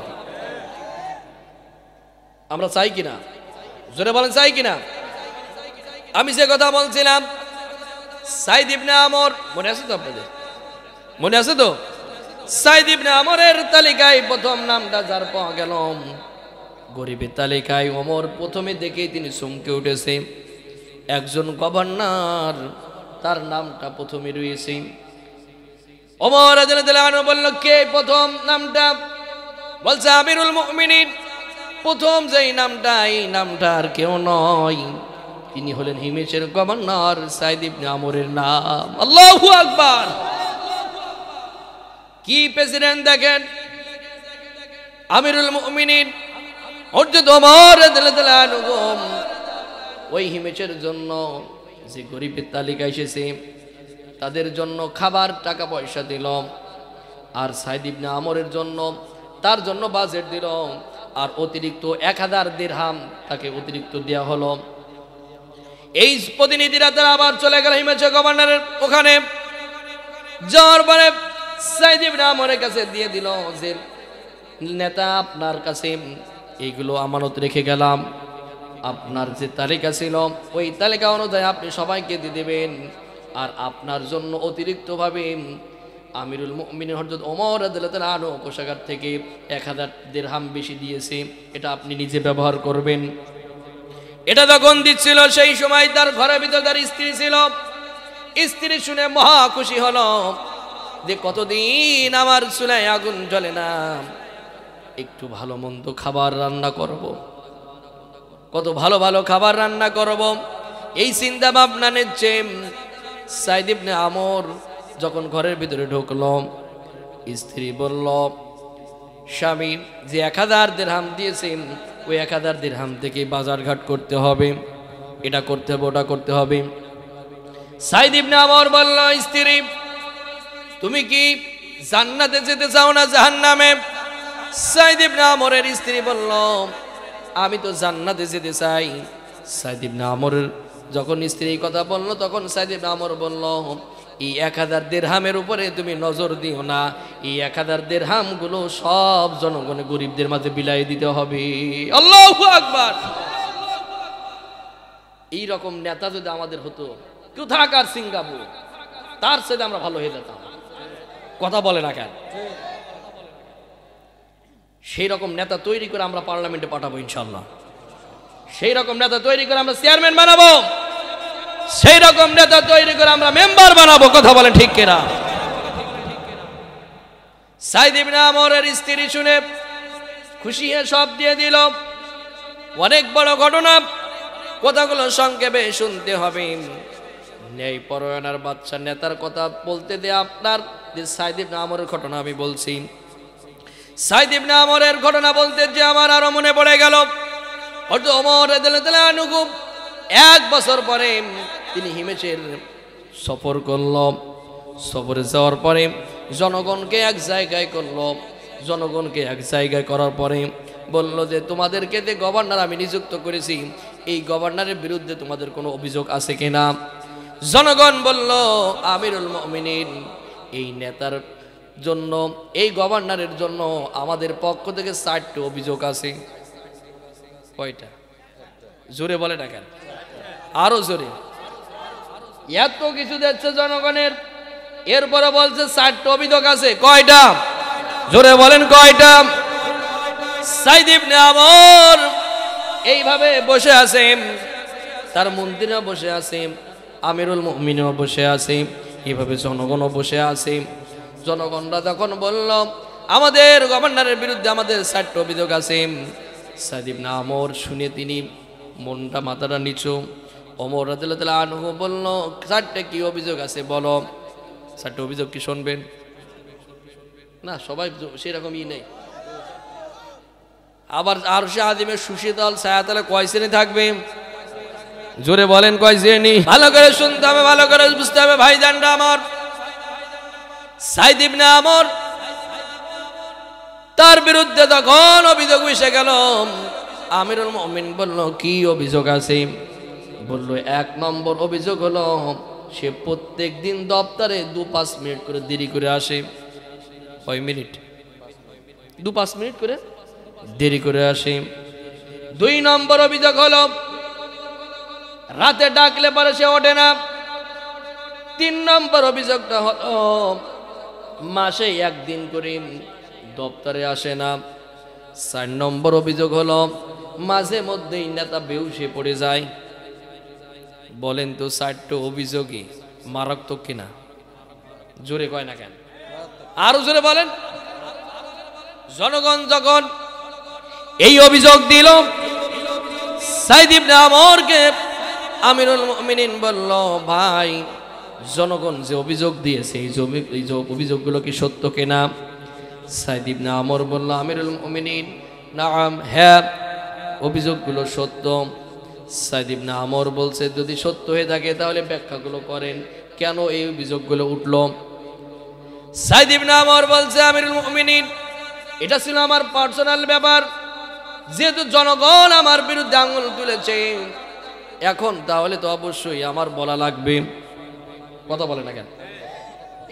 A: আমরা চাই কিনা? জোরে বলেন চাই কিনা? আমি যে কথা বলছিলাম সাইদ ইবনে আমর, মনে আছে তো আপনাদের? মনে আছে তো? সাইদ ইবনে আমরের তালিকায় প্রথম নামটা যার পাওয়া গেল, গরিবের তালিকায় ওমর প্রথমে দেখেই তিনি চমকে উঠেছে। একজন গভর্নর, তার নামটা প্রথমে রয়েছে। ওমর রাদিয়াল্লাহু আনহু বলল, কে প্রথম নামটা? বলছে আমিরুল মুমিনিন। প্রথম যেই নামটা, এই নামটা আর কেউ নয়, তিনি হলেন হিমেশের গভর্নর সাইদ ইবনে আমরের নাম। আল্লাহু আকবার! কি প্রেসিডেন্ট দেখেন, আমিরুল মুমিনিন হযরত ওমর রাদিয়াল্লাহু আনহু ওই হিমেশের জন্য যে গরিবের তালিকা এসেছে তাদের জন্য খাবার টাকা পয়সা দিল, আর সাইদ ইবনে আমরের জন্য তার জন্য বাজেট দিল, আর অতিরিক্ত 1000 দিরহাম তাকে অতিরিক্ত দেওয়া হলো। এই প্রতিনিধিরা তারা আবার চলে গেল হিমেশের গভর্নরের ওখানে। যাওয়ার পরে সাইদ ইবনে আমরের কাছে দিয়ে দিল যে নেতা, আপনার কাছে এইগুলো আমানত রেখে গেলাম, আপনার যে তালিকা ছিল ওই তালিকা অনুযায়ী আপনি সবাইকে দিয়ে দেবেন, আর আপনার জন্য অতিরিক্তভাবে আমিরুল মুমিনিন হযরত ওমর রাদিয়াল্লাহু তাআলা আনহু কোষাগার থেকে 1000 দিরহাম বেশি দিয়েছে, এটা আপনি নিজে ব্যবহার করবেন। এটা যখন দিচ্ছিল সেই সময় তার ঘরের ভিতর তার স্ত্রী ছিল। স্ত্রী শুনে মহা খুশি হলো যে কতদিন আমার চুলায় আগুন জ্বলে না, একটু ভালো মন্দ খাবার রান্না করব, কত ভালো ভালো খাবার রান্না করব, এই চিন্তা ভাবনা নিচ্ছে। সাইদ ইবনে আমর যখন ঘরের ভিতরে ঢুকল, স্ত্রী বলল, স্বামী যে 1000 দিরহাম দিয়েছেন ওই 1000 দিরহাম থেকে বাজারঘাট করতে হবে, এটা করতে হবে, ওটা করতে হবে। সাইদ ইবনে আমর বলল, স্ত্রী তুমি কি জান্নাতে যেতে চাও না জাহান্নামে? সাইদ ইবনে আমরের স্ত্রী বলল, আমি তো জান্নাতে যেতে চাই। সাইদ ইবনে আমরের যখন স্ত্রী কথা বলল, তখন সাইদ ইবনে আমর বলল, এই 1000 দিরহামের উপরে তুমি নজর দিও না, এই 1000 দিরহাম গুলো সব জনগণের গরিবদের মাঝে বিলাই দিতে হবে। আল্লাহু আকবার। এই রকম নেতা যদি আমাদের হতো, কোথাকার সিঙ্গাপুর, তার সাথে আমরা ভালো হয়ে যেতাম। কথা বলে না কেন? সেই রকম নেতা তৈরি করে আমরা পার্লামেন্টে পাঠাবো ইনশাআল্লাহ। সেই রকম নেতা তৈরি করে আমরা চেয়ারম্যান বানাবো, সেই রকম নেতা তৈরি করে আমরা মেম্বার বানাবো। কথা বলেন ঠিক কিনা? সাইদ ইবনে আমরের স্ত্রী শুনে খুশি হয়ে সব দিয়ে দিল। অনেক বড় ঘটনা, কথাগুলো সংক্ষেপে শুনতে হবে। ন্যায় পরায়ণার বাচ্চা নেতার কথা বলতে দিয়ে আপনার যে সাইদ ইবনে আমরের ঘটনা আমি বলছি, সাইদ ইবনে আমরের ঘটনা বলতে যে আমার আরো মনে পড়ে গেল। হযরত ওমর রাদিয়াল্লাহু তাআলা আনহু 1 বছর পরে তিনি হিমেশের সফর করল। সফরে যাওয়ার পরে জনগণকে এক জায়গায় করল। জনগণকে এক জায়গায় করার পরে বলল যে তোমাদেরকে যে গভর্নর আমি নিযুক্ত করেছি, এই গভর্নরের বিরুদ্ধে তোমাদের কোনো অভিযোগ আছে কিনা? জনগণ বলল, আমিরুল মুমিনিন এই নেতার জন্য, এই গভর্নরের জন্য আমাদের পক্ষ থেকে 60টি অভিযোগ আছে। কয়টা? জোরে বলে না কেন? আরো জোরে। এত কিছু দিচ্ছে জনগণের, এরপরে বলছে 60টি অভিযোগ আছে। কয়টা? জোরে বলেন কয়টা? সাইদ ইবনে আমর এইভাবে বসে আছে, তার মন্ত্রীরা বসে আছে, আমিরুল মুমিনিনও বসে আছে, এইভাবে জনগণও বসে আছে। জনগণরা তখন বলল, আমাদের গভর্নরের বিরুদ্ধে আমাদের 60টি অভিযোগ আছে। সাইদ ইবনে আমর শুনে তিনি মনটা মাথাটা নিচু। ওমর রাদিয়াল্লাহু তাআলা আনহু বলল, 60টি কি অভিযোগ আছে বলো। 60টি অভিযোগ কি শুনবেন? না, সবাই সেরকমই নেই। আবার আরশে আযিমের সুশীতল ছায়াতলে কয় শ্রেণী থাকবে? জোরে বলেন কয় শ্রেণী? ভালো করে শুনতে হবে, ভালো করে বুঝতে হবে ভাইজানরা আমার। সাইদ ইবনে আমর তার বিরুদ্ধে তখন অভিযোগ এসে গেল। আমিরুল মুমিনিন বলল, কি অভিযোগ আছে? বলল, 1 নম্বর অভিযোগ হলো সে প্রত্যেক দিন দপ্তরে 2-5 মিনিট করে দেরি করে আসে। কয় মিনিট? 2-5 মিনিট করে দেরি করে আসে। 2 নম্বর অভিযোগ হলো রাতে ডাকলে পরে সে ওঠে না। 3 নম্বর অভিযোগটা হলো মাসে 1 দিন করে দপ্তরে আসে না। 4 নম্বর অভিযোগ হলো মাঝে মধ্যেই নেতা বেহুশে পড়ে যায়। বলেন তো 4টি অভিযোগই মারাত্মক কিনা? জোরে কয় না কেন? আরো জোরে বলেন। জনগণ যখন এই অভিযোগ দিল, সাইদ ইবনে আমরকে আমিরুল মুমিনিন বলল, ভাই জনগণ যে অভিযোগ দিয়েছে এই অভিযোগগুলো কি সত্য কিনা? সাইদ ইবনে আমর বলল, আমিরুল মুমিনিন নাম, হ্যাঁ অভিযোগগুলো সত্য। সাইদ ইবনে আমর বলছে, যদি সত্য হয়ে থাকে তাহলে ব্যাখ্যাগুলো করেন, কেন এই অভিযোগগুলো উঠল? সাইদ ইবনে আমর বলছে, আমিরুল মুমিনিন এটা ছিল আমার পার্সোনাল ব্যাপার, যেহেতু জনগণ আমার বিরুদ্ধে আঙুল তুলেছে, এখন তাহলে তো অবশ্যই আমার বলা লাগবে। কথা বলে না কেন?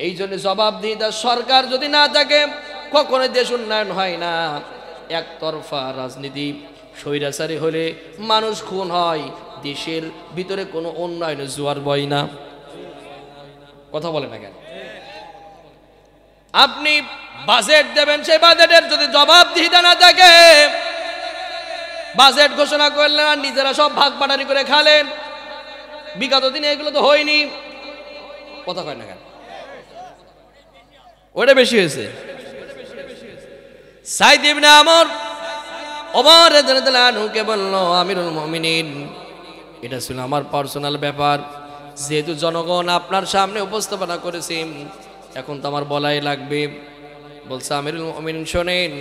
A: এই জন্য জবাবদিহিতা সরকার যদি না থাকে কখনো দেশ উন্নয়ন হয় না। একতরফা রাজনীতি, স্বৈরাচারী হলে মানুষ খুন হয়, দেশের ভিতরে কোনো উন্নয়নের জোয়ার বয় না। কথা বলে না কেন? আপনি বাজেট দেবেন, সেই বাজেটের যদি জবাবদিহিতা না থাকে, বাজেট ঘোষণা করলেন আর নিজেরা সব ভাগ বাটারি করে খালেন, বিগত দিনে এগুলো তো হয়নি। কথা কয় না কেন? ওটা বেশি হয়েছে। সাইদ ইবনে ওমর রাদিয়াল্লাহু আনহুকে বলল, আমিরুল মুমিনিন, এটা ছিল আমার পার্সোনাল ব্যাপার, যেহেতু জনগণ আপনার সামনে উপস্থাপনা করেছে, এখন তো আমার বলাই লাগবে। বলছে, আমিরুল মুমিনিন শোনেন,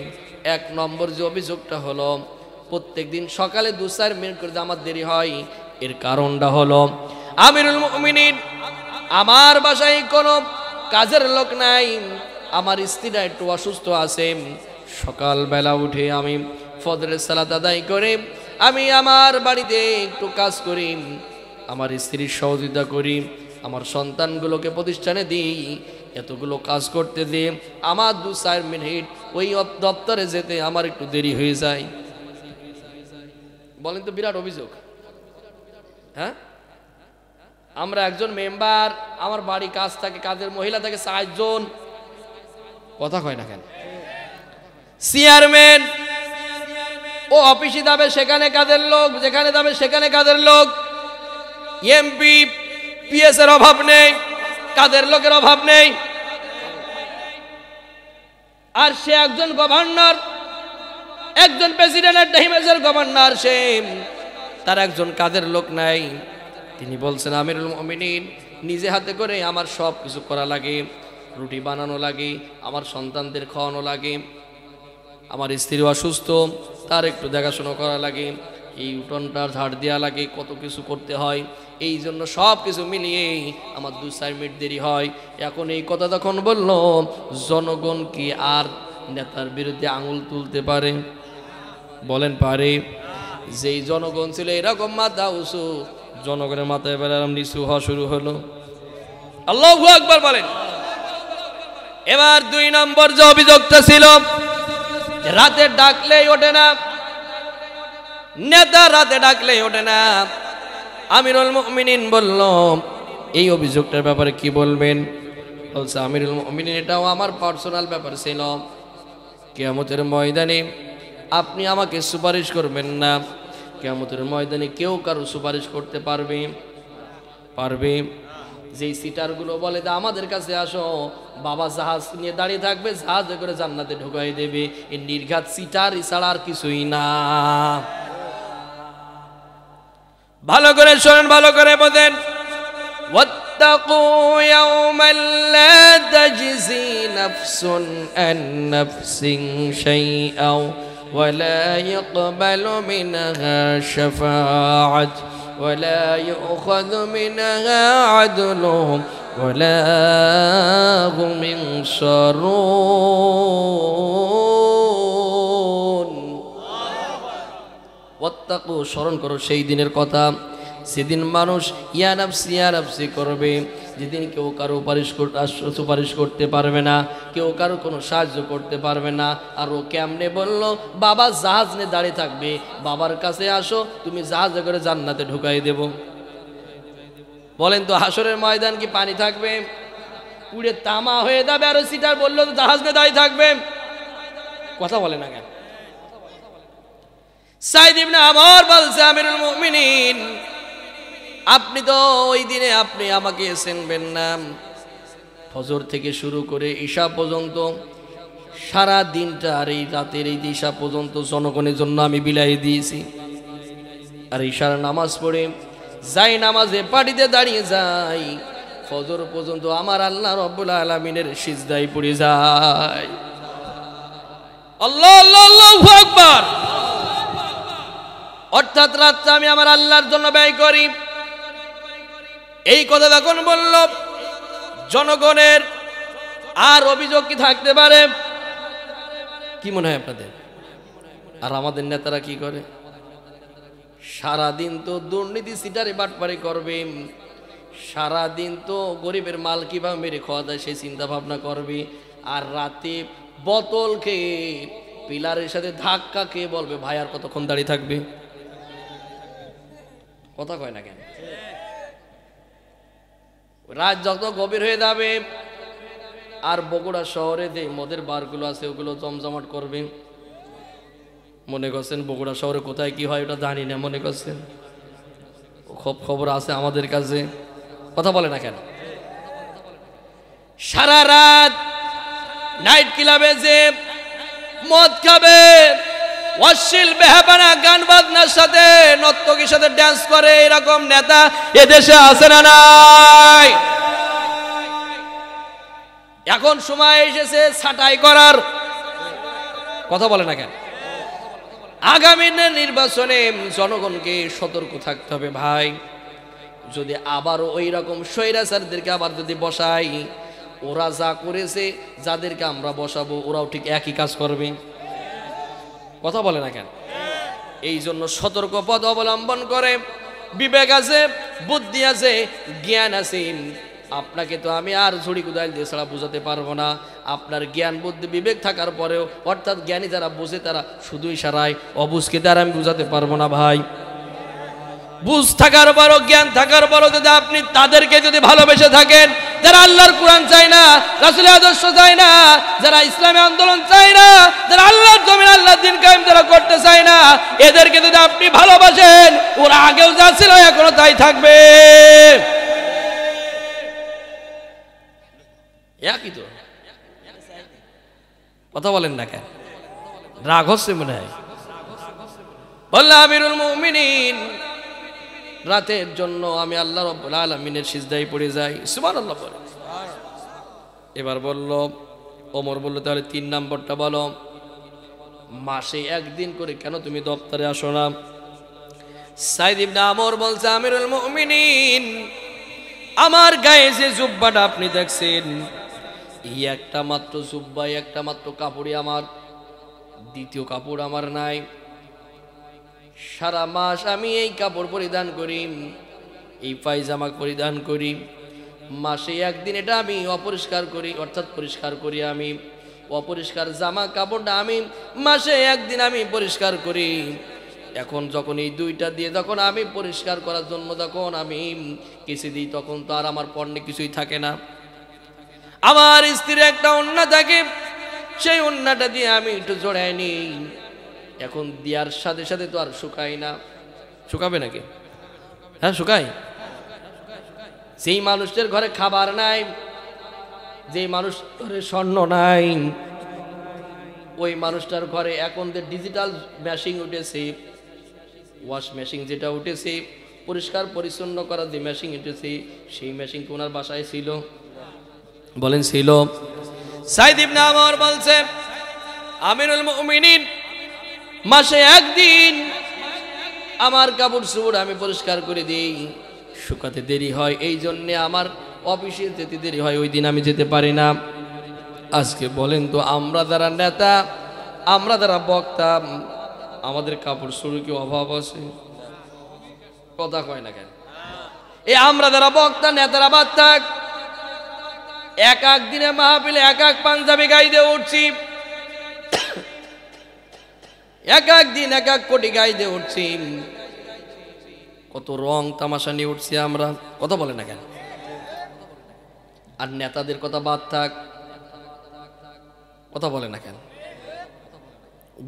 A: 1 নম্বর যে অভিযোগটা হলো, প্রত্যেক দিন সকালে 2-4 মিনিট করে আমার দেরি হয়, এর কারণটা হলো, আমিরুল মুমিনিন, আমার বাসায় কোনো কাজের লোক নাই, আমার স্ত্রীরা একটু অসুস্থ আছে, সকালবেলা উঠে আমি ফজরের সালাত আদায় করে আমি আমার বাড়িতে একটু কাজ করি, আমার স্ত্রীর সহযোগিতা করি, আমার সন্তানগুলোকে প্রতিষ্ঠানে দিই, এতগুলো কাজ করতে দিয়ে আমার 2-4 মিনিট ওই দপ্তরে যেতে আমার একটু দেরি হয়ে যায়। বলেন তো, বিরাট অভিযোগ। হ্যাঁ, আমরা একজন মেম্বার, আমার বাড়ি কাজ থাকে, কাজের মহিলা থাকে 4 জন। কথা কয় না কেন? চেয়ারম্যান, ও অফিসে যাবে, সেখানে কাজের লোক, যেখানে যাবে সেখানে কাজের লোক। এমপি পিএস এর অভাব নেই, কাজের লোকের অভাব নেই। আর সে একজন গভর্নর, একজন প্রেসিডেন্টের টাইমের গভর্নর, সে তার একজন কাজের লোক নাই। তিনি বলছেন, আমিরুল মুমিনিন, নিজে হাতে করে আমার সব কিছু করা লাগে, রুটি বানানো লাগে, আমার সন্তানদের খাওয়ানো লাগে, আমার স্ত্রী অসুস্থ, তার একটু দেখাশোনা করা লাগে, এই উঠোনটা ঝাড় দেওয়া লাগে, কত কিছু করতে হয়, এই জন্য সব কিছু মিলিয়ে আমার 2-4 মিনিট দেরি হয়। এখন এই কথা তখন বলল, জনগণ কি আর নেতার বিরুদ্ধে আঙুল তুলতে পারে? বলেন পারে? যেই জনগণ ছিল এরকম মাথা উঁচু, জনগণের মাথায় এবার নিচু হওয়া শুরু হলো। আল্লাহু আকবার বলেন। এবার 2 নম্বর যে অভিযোগটা ছিল, রাতে ডাকলেই ওঠে না, নেতা রাতে ডাকলেই ওঠে না। আমিরুল মুমিনিন বলল, এই অভিযোগটার ব্যাপারে কি বলবেন? বলছে, আমিরুল মুমিনিন, এটাও আমার পার্সোনাল ব্যাপার ছিল, কিয়ামতের ময়দানে আপনি আমাকে সুপারিশ করবেন না, কিয়ামতের ময়দানে কেউ কারো সুপারিশ করতে পারবে? যেই সিটারগুলো বলে যে আমাদের কাছে আসো, বাবা জাহাজ নিয়ে দাঁড়িয়ে থাকবে, জাহাজে করে জান্নাতে ঢুকাই দেবে, এই নির্ঘাত সিটার ছাড়া আর কিছুই না। ভালো করে শোনেন, ভালো করে বোঝেন। ওয়াত্তাকু ইয়াওমান লা তাজজি নাফসুন আন নাফসিন শাইআন ওয়া লা ইয়াকবালু মিনহা শাফাআত ওয়া লা ইউখাযু মিনহা আদলুন ওয়া লা হুম ইনসারুন। ওয়াত্তাকু, স্মরণ করো সেই দিনের কথা, সেদিন মানুষ ইয়া নাফসি করবে, যেদিন কেউ কারো সুপারিশ করতে পারবে না, কেউ কারো কোনো সাহায্য করতে পারবে না। আর ও কেমনে বলল, বাবা জাহাজ নিয়ে দাঁড়িয়ে থাকবে, বাবার কাছে আসো, তুমি জাহাজে করে জান্নাতে ঢুকাই দেব। বলেন তো, হাসরের ময়দান কি পানি থাকবে? পুড়ে তামা হয়ে যাবে। আর সিটার বললো তো জাহাজ নিয়ে দাঁড়িয়ে থাকবে। কথা বলে না কেন? সাইদ ইবনে আমর বলছে, আমিরুল মুমিনিন, আপনি তো ওই দিনে আপনি আমাকে চিনবেন না। ফজর থেকে শুরু করে ঈশা পর্যন্ত সারা দিনটা, আর এই রাতের এই ঈশা পর্যন্ত জনগণের জন্য আমি বিলাই দিয়েছি। আর ঈশার নামাজ পড়ে যাই নামাজে পাটিতে দাঁড়িয়ে যাই, ফজর পর্যন্ত আমার আল্লাহ রাব্বুল আলামিনের সিজদায় পড়ে যায়। আল্লাহ আল্লাহ আল্লাহু আকবার। অর্থাৎ রাতটা আমি আমার আল্লাহর জন্য ব্যয় করি। এই কথা যখন বলল, জনগণের আর অভিযোগ কি থাকতে পারে? কি মনে হয় আপনাদের? আর আমাদের নেতারা কি করে? সারাদিন তো দুর্নীতি সিটারে বাটপারি করবে, সারাদিন তো গরিবের মাল কিভাবে মেরে খাওয়া যায় সেই চিন্তা ভাবনা করবে, আর রাতে বোতল খেয়ে পিলারের সাথে ধাক্কা খেয়ে বলবে, ভাই আর কতক্ষণ দাঁড়িয়ে থাকবে? কথা কয় না কেন? রাত যত গভীর হয়ে যাবে, আর বগুড়া শহরে যে মদের বারগুলো আছে ওগুলো জমজমাট করবে। মনে করছেন বগুড়া শহরে কোথায় কি হয় ওটা জানি না, মনে করছেন খবর আছে আমাদের কাছে, কথা বলে না কেন? সারা রাত নাইট ক্লাবে যে মদ খাবে, অশ্লীল বেহাপানা গান বাজনার সাথে নর্তকীর সাথে ড্যান্স করে, এরকম নেতা এদেশে আছে না নাই? এখন সময় এসেছে ছাঁটাই করার, কথা বলে না কেন? আগামী নির্বাচনে জনগণকে সতর্ক থাকতে হবে ভাই। যদি আবারও ওই রকম স্বৈরাচারদেরকে আবার যদি বসাই, ওরা যা করেছে যাদেরকে আমরা বসাবো ওরাও ঠিক একই কাজ করবে, কথা বলে না কেন? এই জন্য সতর্ক পথ অবলম্বন করে, বিবেক আছে, বুদ্ধি আছে, জ্ঞান আছে। আপনাকে তো আমি আর ঝুড়ি কুদাইল দিয়ে ছাড়া বোঝাতে পারবো না। আপনার জ্ঞান বুদ্ধি বিবেক থাকার পরেও, অর্থাৎ জ্ঞানী যারা বোঝে তারা শুধু ইশারায়, অবুঝকে দ্বারা আমি বোঝাতে পারবো না ভাই। বুঝ থাকার পরও, জ্ঞান থাকার পরও যদি আপনি তাদেরকে যদি ভালোবেসে থাকেন যারা আল্লাহর কোরআন চায় না, রাসূলের আদর্শ চায় না, যারা ইসলামী আন্দোলন চায় না, যারা আল্লাহর জমিন আল্লাহর দ্বীন কায়েম যারা করতে চায় না, এদেরকে যদি আপনি ভালোবাসেন, ওরা আগেও যা ছিল এখনো তাই থাকবে। একই তো, কথা বলেন না কেন? রাগ হচ্ছে মনে হয়। বললাম আমিরুল মুমিনিন, রাতের জন্য আমি আল্লাহ রাব্বুল আলামিনের সিজদায় পড়ে যাই, সুবহানাল্লাহ বলে। এবার বলল, ওমর বলল তাহলে 3 নম্বরটা বলো, মাসে একদিন করে কেন তুমি দপ্তরে আসো না? সাইদ ইবনে আমর বলছে, আমিরুল মুমিনিন, আমার গায়ে যে জুব্বাটা আপনি দেখছেন, এই একটা মাত্র জুব্বা, একটা মাত্র কাপড়ই আমার, দ্বিতীয় কাপড় আমার নাই। সারা মাস আমি এই কাপড় পরিধান করি, এই পায়জামা পরিধান করি, মাসে একদিন এটা আমি অপরিষ্কার করি, অর্থাৎ পরিষ্কার করি। আমি অপরিষ্কার জামা কাপড়টা আমি মাসে একদিন আমি পরিষ্কার করি। এখন যখন এই দুইটা দিয়ে যখন আমি পরিষ্কার করার জন্য যখন আমি কিছু দিই, তখন তো আর আমার পণ্যে কিছুই থাকে না। আমার স্ত্রীর একটা ওন্না থাকে, সেই ওন্নাটা দিয়ে আমি একটু জড়াই নিই। এখন দেওয়ার সাথে সাথে তো আর শুকাই না। শুকাবে নাকি? হ্যাঁ শুকাই। যেই মানুষের ঘরে খাবার নাই, যেই মানুষ ঘরে স্বর্ণ নাই, ওই মানুষটার ঘরে এখন যে ডিজিটাল মেশিন উঠেছে, ওয়াশ মেশিন যেটা উঠেছে, পরিষ্কার পরিচ্ছন্ন করার যে মেশিন উঠেছে, সেই মেশিন কি ওনার বাসায় ছিল? বলেন ছিল? সাইদ ইবনে আমর বলছে, আমিরুল মুমিনিন, মাসে একদিন আমার কাপড় চোপড় আমি পরিষ্কার করে দিই, শুকাতে দেরি হয়, এই জন্যে আমার অফিসে যেতে দেরি হয়, ওই দিন আমি যেতে পারি না। আজকে বলেন তো, আমরা যারা নেতা, আমরা যারা বক্তা, আমাদের কাপড় চোপড় কি অভাব আছে? কথা কয় না কেন? এই আমরা যারা বক্তা নেতারা বাদ থাক, এক এক দিনে মাহফিলে এক এক পাঞ্জাবি গাই দিয়ে উঠছি, এক এক দিন এক এক কোটি গাই দিয়ে উঠছি, কত রং তামাশা নিয়ে উঠছি আমরা, কথা বলে না কেন? আর নেতাদের কথা বাদ থাক, কথা বলে না কেন?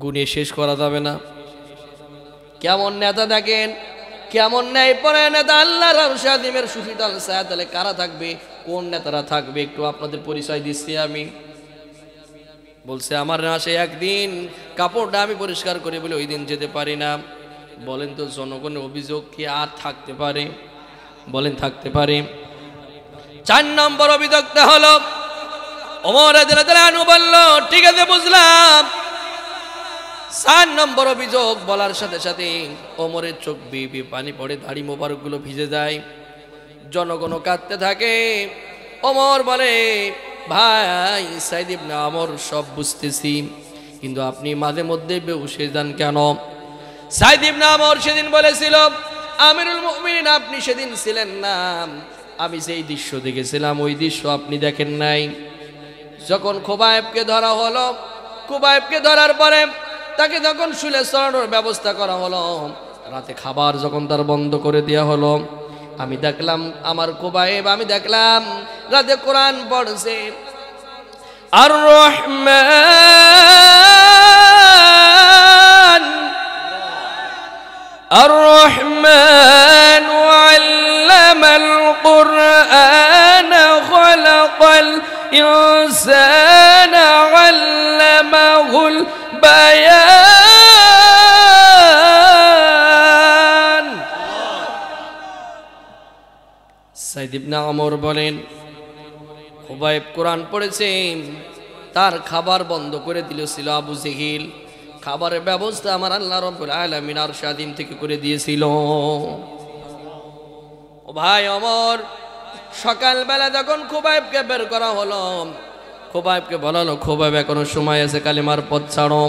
A: গুণে শেষ করা যাবে না। কেমন নেতা দেখেন, কেমন ন্যায় পরে নেতা, আল্লাহর আরশে আযীমের সুফিদাল সায়াদালে কারা থাকবে, কোন নেতারা থাকবে, একটু আপনাদের পরিচয় দিচ্ছি আমি। বলছে আমার মাসে একদিন কাপড়টা আমি পরিষ্কার করে বলে ওই দিন যেতে পারি না। বলেন তো, জনগণের অভিযোগ কি আর থাকতে পারে? বলেন থাকতে পারে? 4 নম্বর অভিযোগটা হলো, ওমর রাদিয়াল্লাহু আনহু বলল, ঠিক আছে বুঝলাম। 4 নম্বর অভিযোগ বলার সাথে সাথে ওমরের চোখ বেয়ে পানি পড়ে, দাড়ি মোবারকগুলো ভিজে যায়, জনগণ কাঁদতে থাকে। ওমর বলে, ভাই সাইদ ইবনে আমর, সব বুঝতেছি, কিন্তু আপনি মাঝে মধ্যে বেহুশে যান কেন? সাইদ ইবনে আমর সেদিন বলেছিল, আমিরুল মুমিনিন, আপনি সেদিন ছিলেন না, আমি যেই দৃশ্য দেখেছিলাম ওই দৃশ্য আপনি দেখেন নাই। যখন খুবাইবকে ধরা হলো, খুবাইবকে ধরার পরে তাকে যখন শুলে চড়ানোর ব্যবস্থা করা হলো, রাতে খাবার যখন তার বন্ধ করে দেওয়া হলো, আমি দেখলাম আমার খুবাইব, আমি দেখলাম রাতে কোরআন পড়ছে, আর রহমান আর রহমান আল্লামাল কুরআন খালাকাল ইনসানা আল্লামাহুল বায়ান। সাইদ ইবনে আমর বলেন, খুবাইব কোরআন পড়েছে, তার খাবার বন্ধ করে দিয়েছিল আবু জেহেল। খাবারের ব্যবস্থা আমার আল্লাহ রাব্বুল আলামিন আরশ আযীম থেকে করে দিয়েছিল। ও ভাই ওমর, সকালবেলা যখন খুবাইবকে বের করা হলো, খুবাইবকে বলা হলো, খুবাইব এখনো সময় আছে, কালেমার পথ ছাড়ো,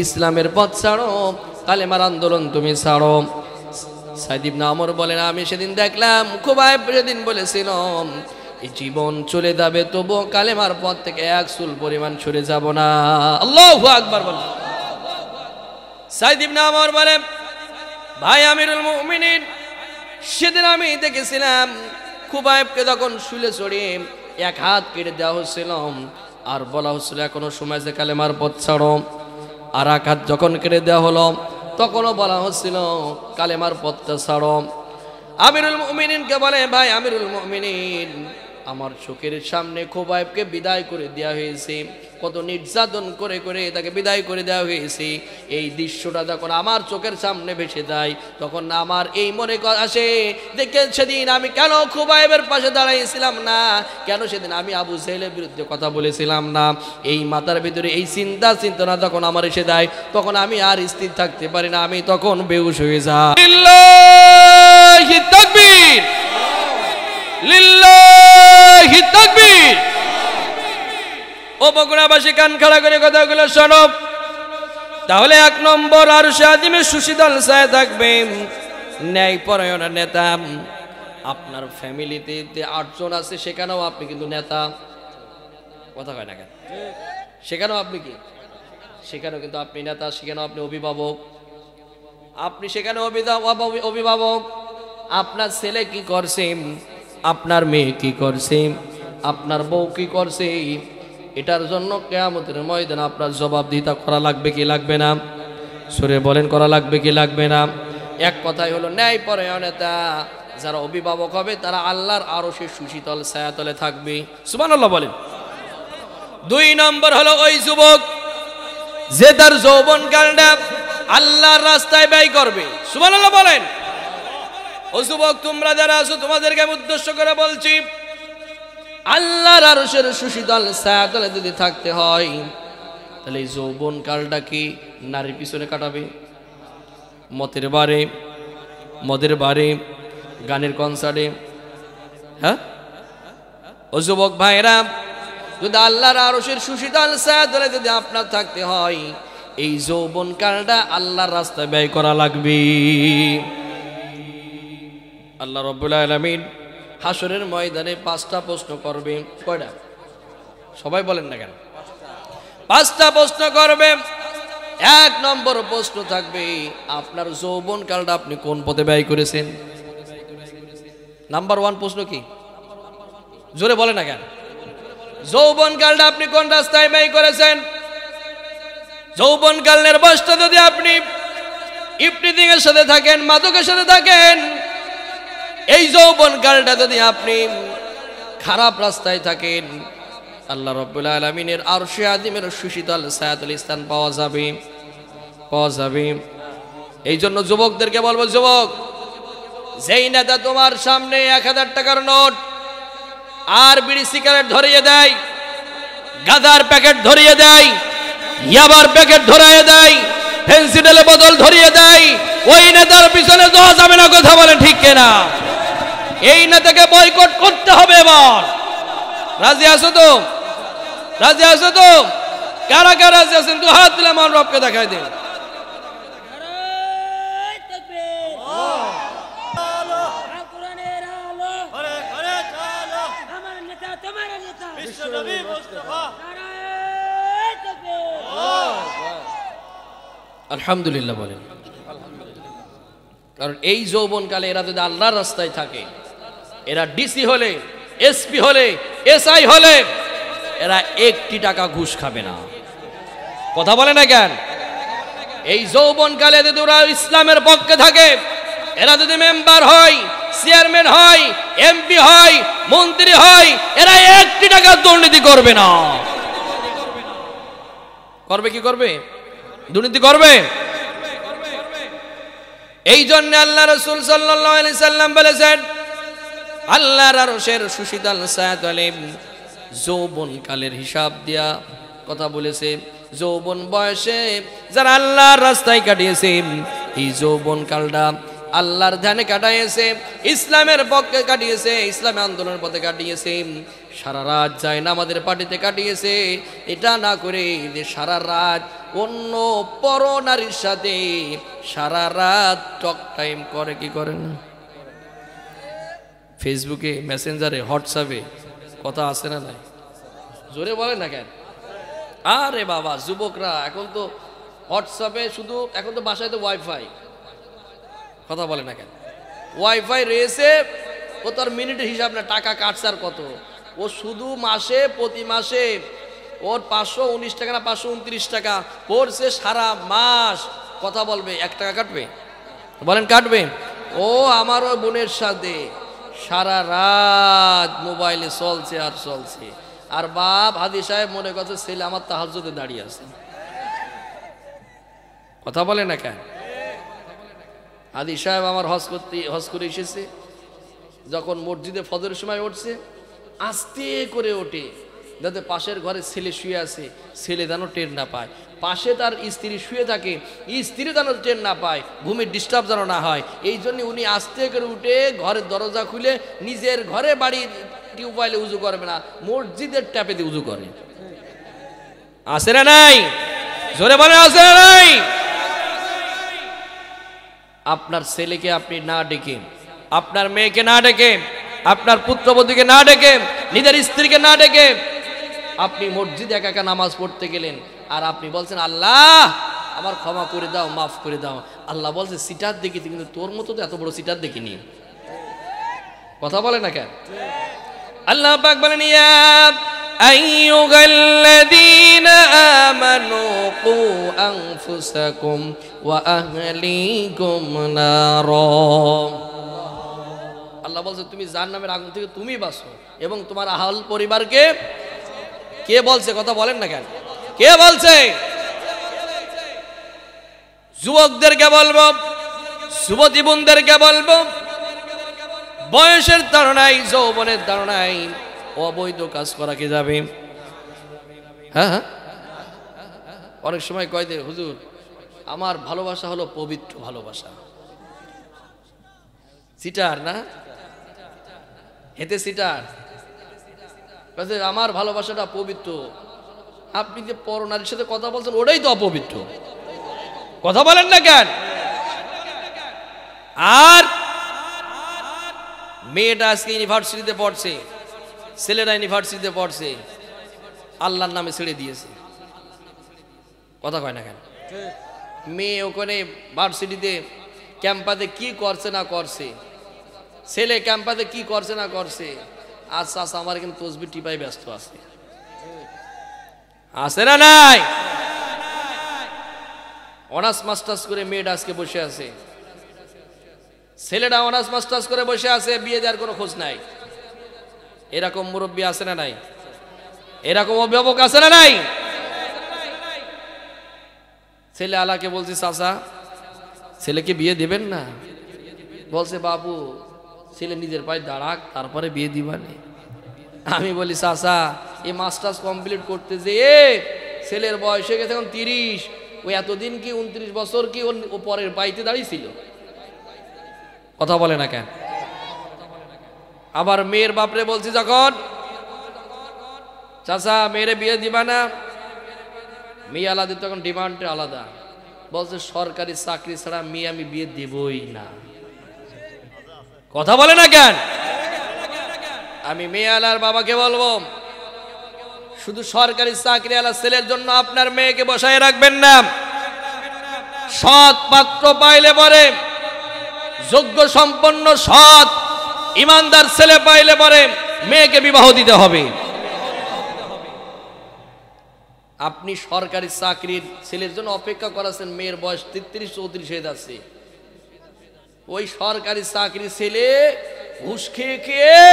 A: ইসলামের পথ ছাড়ো, কালেমার আন্দোলন তুমি ছাড়ো। সাইদ ইবনে আমর বলেন, আমি সেদিন দেখলাম খুবাইব সেদিন বলেছিল এই জীবন চলে যাবে তবু কালেমার পথ থেকে এক চুল পরিমাণ সরে যাব না। আল্লাহু আকবার বলেন। সাইদ ইবনে আমর বলেন, ভাই আমিরুল মুমিনিন, সেদিন আমি দেখেছিলাম খুবাইবকে যখন শুলে চড়ে এক হাত কেটে দেওয়া হচ্ছিল আর বলা হচ্ছিল এখনো সময় আছে, কালেমার পথ ছাড়ো। আর এক হাত যখন কেটে দেওয়া হলো তখনও বলা হচ্ছিল কালেমার পথটা ছাড়ো। আমিরুল মুমিনিনকে বলে, ভাই আমিরুল মুমিনিন, আমার চোখের সামনে খুবাইবকে বিদায় করে দেওয়া হয়েছে, কত নির্যাতন করে করে তাকে বিদায় করে দেওয়া হয়েছে। এই দৃশ্যটা যখন আমার চোখের সামনে ভেসে যায় তখন আমার এই মনে আসে, দেখে সেদিন আমি কেন খুবাইবের পাশে দাঁড়াইছিলাম না, কেন সেদিন আমি আবু জেহেলের বিরুদ্ধে কথা বলেছিলাম না। এই মাথার ভিতরে এই চিন্তা যখন আমার এসে যায় তখন আমি আর স্থির থাকতে পারি না, আমি তখন বেহুশ হয়ে যাই। লিল্লাহি তাকবীর, লিল্লাহি তাকবীর। ও বগুড়াবাসী, কান খাড়া করে কথাগুলো শোনো। তাহলে এক নম্বর, আরশে আযীমে সুশীতল ছায়া থাকবে ন্যায়পরায়ণ নেতা। আপনার ফ্যামিলিতে যে 8 জন আছে সেখানেও আপনি কিন্তু নেতা, কথা কয় না কেন? সেখানেও আপনি কি, সেখানেও কিন্তু আপনি নেতা, সেখানেও আপনি অভিভাবক, আপনি সেখানে অভিভাবক। আপনার ছেলে কি করছে, আপনার মেয়ে কি করছে, আপনার বউ কি করছে, এটার জন্য কিয়ামতের ময়দানে আপনার জবাবদিহিতা করা লাগবে কি লাগবে না? সুরে বলেন, করা লাগবে কি লাগবে না? এক কথাই হলো ন্যায়পরায়ণ নেতা যারা অভিভাবক হবে তারা আল্লাহর আরশের সুশীতল ছায়াতলে থাকবে। সুবহানাল্লাহ বলেন। 2 নম্বর হলো ওই যুবক যে তার যৌবনকালটা আল্লাহর রাস্তায় ব্যয় করবে। সুবহানাল্লাহ বলেন। ও যুবক, তোমরা যারা আছো তোমাদেরকে আমি উদ্দেশ্য করে বলছি, আল্লাহর আরশের সুশীতল ছায়াতলে যদি থাকতে হয় তাহলে এই যৌবনকালটা কি নারীর পিছনে কাটাবে? মদের বারে, গানের কনসার্টে? হ্যাঁ ও যুবক ভাইরা, যদি আল্লাহর আরশের সুশীতল ছায়াতলে যদি আপনার থাকতে হয় এই যৌবনকালটা আল্লাহর রাস্তায় ব্যয় করা লাগবে। আল্লাহ রাব্বুল আলামিন হাসরের ময়দানে 5টা প্রশ্ন করবে। কয়টা? সবাই বলেন না কেন? 5টা প্রশ্ন করবে। 1 নম্বর প্রশ্ন থাকবে, আপনার যৌবনকালটা আপনি কোন পথে ব্যয় করেছেন? নাম্বার 1 প্রশ্ন কি? জোরে বলেন না কেন? যৌবনকালটা আপনি কোন রাস্তায় ব্যয় করেছেন? যৌবনকালের বয়সটা যদি আপনি ইফতিজিং এর সাথে থাকেন, মাদকের সাথে থাকেন, এই যৌবনকালটা যদি আপনি খারাপ রাস্তায় থাকেন, আল্লাহ রাব্বুল আলামিনের আরশে আযীমের সুশীতল ছায়াতল স্থান পাওয়া যাবে। এই জন্য যুবকদেরকে বলবো, যুবক, যেই নেতা তোমার সামনে 1000 টাকার নোট আর বিড়ি সিগারেট ধরিয়ে দেয়, গাঁজার প্যাকেট ধরিয়ে দেয়, ইয়াবার প্যাকেট ধরিয়ে দেয়, ফেন্সিডিলের বোতল ধরিয়ে দেয়, ওই নেতার পিছনে যাওয়া যাবে না। কথা বলেন ঠিক কিনা? এই নেতাকে বয়কট করতে হবে। এবার রাজি আছো তো? রাজি আছো তো? কারা কারা রাজি আছেন? 2 হাত তুলে আমার রবকে দেখাই দিন। আলহামদুলিল্লাহ বলেন। কারণ এই যৌবনকালে এরা যদি আল্লাহর রাস্তায় থাকে, এরা ডিসি হলে, এসপি হলে, এসআই হলে, এরা 1টি টাকা ঘুষ খাবে না। কথা বলে না কেন? এই যৌবনকালে যদি ওরা ইসলামের পক্ষে থাকে, এরা যদি মেম্বার হয়, চেয়ারম্যান হয়, এমপি হয়, মন্ত্রী হয়, এরা 1টি টাকা দুর্নীতি করবে না। করবে কি করবে? দুর্নীতি করবে। এই জন্য আল্লাহ রাসূল সাল্লাল্লাহু আলাইহি সাল্লাম বলেছেন, আল্লাহর আরশের সুশীতল ছায়াতলে যৌবনকালের হিসাব দিয়া কথা বলেছে। যৌবন বয়সে যারা আল্লাহর রাস্তায় কাটিয়েছে, এই যৌবনকালটা আল্লাহর ধ্যানে কাটাইয়েছে, ইসলামের পক্ষে কাটিয়েছে, ইসলামী আন্দোলনের পথে কাটিয়েছে, সারা রাত যায় না আমাদের পার্টিতে কাটিয়েছে, এটা না করে যে সারা রাত অন্য পর নারীর সাথে সারা রাত টক টাইম করে, কি করে না? ফেসবুকে, মেসেঞ্জারে, হোয়াটসঅ্যাপে কথা আছে না নাই? জোরে বলে না কেন? আরে বাবা, যুবকরা এখন তো হোয়াটসঅ্যাপে শুধু, এখন তো বাসায় তো ওয়াইফাই, কথা বলে না কেন? ওয়াইফাই রয়েছে, ও তার মিনিটের হিসাব না, টাকা কাটছে আর কত। ও শুধু মাসে, প্রতি মাসে ওর 519 টাকা না 529 টাকা পড়ছে, সারা মাস কথা বলবে, 1 টাকা কাটবে? বলেন কাটবে? ও আমার ওই বোনের সাথে সারা রাত মোবাইলে চলছে আর চলছে, আর বাপ হাদি সাহেব মনে করছে ছেলে আমার তাহাজ্জুদে দাঁড়িয়ে আছে। কথা বলে না কেন? হাদি সাহেব আমার হজ করে এসেছে, যখন মসজিদে ফজরের সময় উঠছে, আস্তে করে ওঠে যাতে পাশের ঘরে ছেলে শুয়ে আছে, ছেলে যেন টের না পায়, পাশে তার স্ত্রী শুয়ে থাকে, স্ত্রী যেন টের না পায়, ঘুমের ডিস্টার্ব যেন না হয়। এই জন্য উনি আস্তে করে উঠে ঘরের দরজা খুলে নিজের ঘরে, বাড়ির টিউবওয়েলে উজু করবে না, মসজিদের ট্যাপে দিয়ে উজু করে। আছে না নাই? জোরে বলে আছে না নাই? আপনার ছেলেকে আপনি না ডেকে, আপনার মেয়েকে না ডেকে, আপনার পুত্রবধূকে না ডেকে, নিজের স্ত্রীকে না ডেকে আপনি মসজিদে একা একা নামাজ পড়তে গেলেন, আর আপনি বলছেন আল্লাহ আমার ক্ষমা করে দাও, মাফ করে দাও। আল্লাহ বলছে সিটার দেখিতে, কিন্তু তোর মতো তো এত বড় সিটার দেখিনি। কথা বলে না কেন? আল্লাহ পাক বলেন, ইয়া আইয়ুহাল্লাযীনা আমানু কু আনফুসাকুম ওয়া আহলিকুম নারা। আল্লাহ বলছে তুমি জাহান্নামের আগুন থেকে তুমি বাঁচো এবং তোমার আহল পরিবারকে। কে বলছে? কথা বলেন না কেন? কে বলছে? যুবকদেরকে বলবো, যুবতী বোনদেরকে বলবো, বয়সের ধারণায়, যৌবনের ধারণায় অবৈধ কাজ করা কি যাবে? হ্যাঁ, অনেক সময় কয় দে হুজুর আমার ভালোবাসা হলো পবিত্র ভালোবাসা। সিটার না, হেতে সিটার, আমার ভালোবাসাটা পবিত্র। আপনি যে পরনারীর সাথে কথা বলছেন ওটাই তো অপবিত্র। কথা বলেন না কেন? আর মেয়েটা আজকে ইউনিভার্সিটিতে পড়ছে, ছেলেরা ইউনিভার্সিটিতে পড়ছে, আল্লাহর নামে ছেড়ে দিয়েছে। কথা কয় না কেন? মেয়ে ওখানে ভার্সিটিতে ক্যাম্পাসে কি করছে না করছে, ছেলে ক্যাম্পাসে কি করছে না করছে, আচ্ছা আচ্ছা আমার কিন্তু তসবিহ টিপাই ব্যস্ত আছে। আছে না নাই? অনার্স মাস্টার্স করে মেয়েটা আজকে বসে আছে, ছেলেটা অনার্স মাস্টার্স করে বসে আছে, বিয়ে দেওয়ার কোনো খোঁজ নাই। এরকম মুরব্বী আছে না নাই? এরকম অভিভাবক আছে না নাই? ছেলে আলাকে বলছে চাচা ছেলেকে বিয়ে দিবেন না? বলছে বাবু ছেলে নিজের পায়ে দাঁড়াক তারপরে বিয়ে দিবানে। আমি বলি চাচা এই মাস্টার্স কমপ্লিট করতে যেয়ে ছেলের বয়স হয়ে গেছে এখন 30, ওই এতদিন কি 29 বছর কি ও পরের পাইতে দাঁড়িয়েছিল? কথা বলে না কেন? আবার মেয়ের বাপরে বলছি যখন চাচা মেয়েরে বিয়ে দিবা না, মেয়ে আলাদা, তখন ডিমান্ড আলাদা, বলছে সরকারি চাকরি ছাড়া মেয়ে আমি বিয়ে দেবই না। কথা বলে না কেন? আমি মেয়ে আলার বাবাকে বলবো শুধু সরকারি চাকরি আলা ছেলের জন্য আপনার মেয়েকে বসায় রাখবেন না। সৎ পাত্র পাইলে পরে, যোগ্য সম্পন্ন সৎ ইমানদার ছেলে পাইলে পরে মেয়েকে বিবাহ দিতে হবে। আপনি সরকারি চাকরির ছেলের জন্য অপেক্ষা করাছেন, মেয়ের বয়স 33-34 হয়ে যাচ্ছে, ওই সরকারি চাকরি ছেলে ঘুষ খেয়ে খেয়ে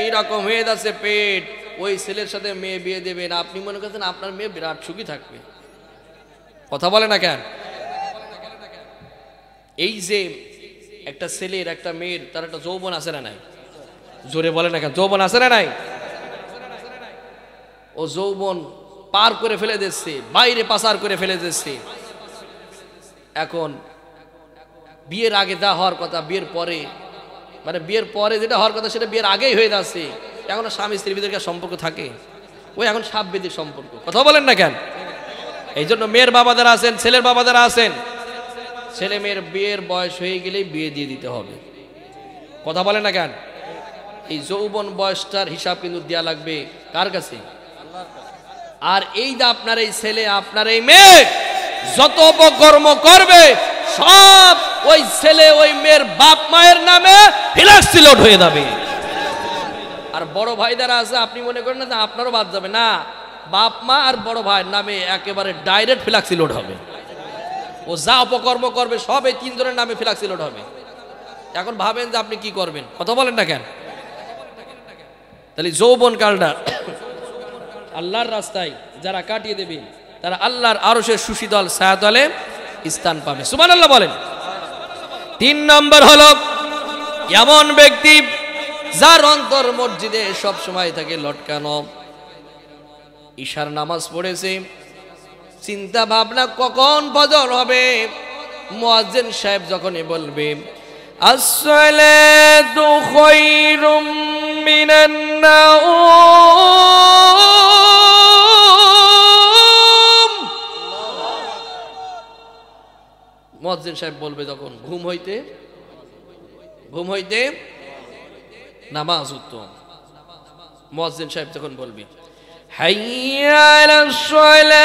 A: এইরকম হয়ে যাচ্ছে পেট, ওই ছেলের সাথে মেয়ে বিয়ে দেবেন, আপনি মনে করছেন আপনার মেয়ে বিরাট সুখী থাকবে। কথা বলে না কেন? এই যে একটা ছেলের একটা মেয়ের তার একটা যৌবন আছে না নাই? জোরে বলে না কেন? যৌবন আছে না নাই? ও যৌবন পার করে ফেলে দিচ্ছে, বাইরে পাচার করে ফেলে দিচ্ছে। এখন বিয়ের আগে যা হওয়ার কথা বিয়ের পরে, মানে বিয়ের পরে যেটা হওয়ার কথা সেটা বিয়ের আগেই হয়ে যাচ্ছে। এখন স্বামী স্ত্রীর ভিতরে সম্পর্ক থাকে, ওই এখন সাপ বেদির সম্পর্ক। কথা বলেন না কেন? এই জন্য মেয়ের বাবাদারা আছেন, ছেলের বাবাদারা আছেন, ছেলে মেয়ের বিয়ের বয়স হয়ে গেলেই বিয়ে দিয়ে দিতে হবে। কথা বলেন না কেন? এই যৌবন বয়সটার হিসাব কিন্তু দেয়া লাগবে কার কাছে? আর এই যে আপনার এই ছেলে আপনার এই মেয়ে যত অপকর্ম করবে সব ওই ছেলে ওই মেয়ের বাপ মায়ের নামে ফ্ল্যাক্সি লোড হয়ে যাবে। আর বড় ভাই যারা আছে আপনি মনে করেন না যে আপনারও বাদ যাবে না, বাপ মা আর বড় ভাইয়ের নামে একেবারে ডাইরেক্ট ফ্ল্যাক্সি লোড হবে। ও যা অপকর্ম করবে সব এই তিনজনের নামে ফ্ল্যাক্সি লোড হবে। এখন ভাবেন যে আপনি কি করবেন? কথা বলেন না কেন? তাহলে যৌবন কালটা আল্লাহর রাস্তায় যারা কাটিয়ে দেবে তারা আল্লাহর আরশের সুশীতল ছায়াতলে স্থান পাবে। সুবহানাল্লাহ বলেন। 3 নম্বর হলো এমন ব্যক্তি যার অন্তর মসজিদে সব সময় থাকে লটকানো, ঈশার নামাজ পড়েছে, চিন্তা ভাবনা কখন ফজর হবে, মুয়াজ্জিন সাহেব যখনই বলবে আসসালাতু খায়রুম মিনান নাওম, মুয়াজ্জিন সাহেব বলবে যখন ঘুম হইতে নামাজ উত্তম, মুয়াজ্জিন সাহেব যখন বলবে হাইয়া আলাস সালাহ,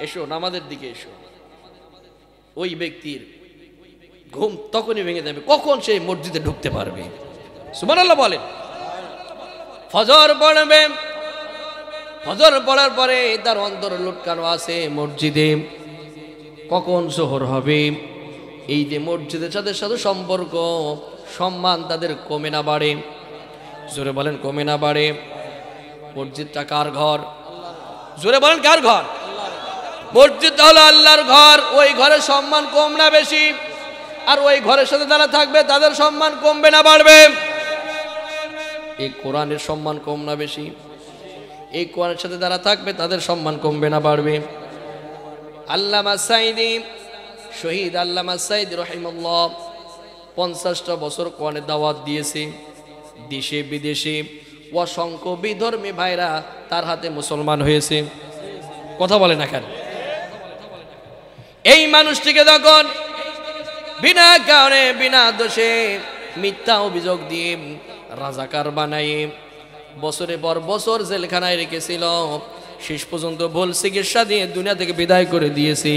A: এসো নামাজের দিকে এসো, ওই ব্যক্তির ঘুম তখনই ভেঙে যাবে কখন সে মসজিদে ঢুকতে পারবে। সুবহানাল্লাহ বলেন। ফজর পড়বে, ফজর পড়ার পরে তার অন্তর লুটকানো আছে মসজিদে, কখন জোহর হবে, এই যে মসজিদের সাথে সম্পর্ক সম্মান তাদের কমে না বাড়ে। জোরে বলেন কমে না বাড়ে। মসজিদটা কার ঘর? জোরে বলেন কার ঘর? মসজিদটা হলো আল্লাহর ঘর। ওই ঘরে সম্মান কম না বেশি? আর ওই ঘরের সাথে যারা থাকবে তাদের সম্মান কমবে না বাড়বে? এই কোরআনের সম্মান কম না বেশি? এই কোরআনের সাথে যারা থাকবে তাদের সম্মান কমবে না বাড়বে? আল্লামা সাইদি, শহীদ আল্লামা সাইদি রহিমাহুল্লাহ 50টা বছর কোরআনের দাওয়াত দিয়েছে। দেশে বিদেশে অসংখ্য বিধর্মী ভাইরা তার হাতে মুসলমান হয়েছে। কথা বলে না কেন? এই মানুষটিকে যখন বিনা কারণে বিনা দোষে মিথ্যা অভিযোগ দিয়ে রাজাকার বানায়ে বছরের পর বছর জেলখানায় রেখেছিল, শেষ পর্যন্ত ভুল চিকিৎসা দিয়ে দুনিয়া থেকে বিদায় করে দিয়েছে,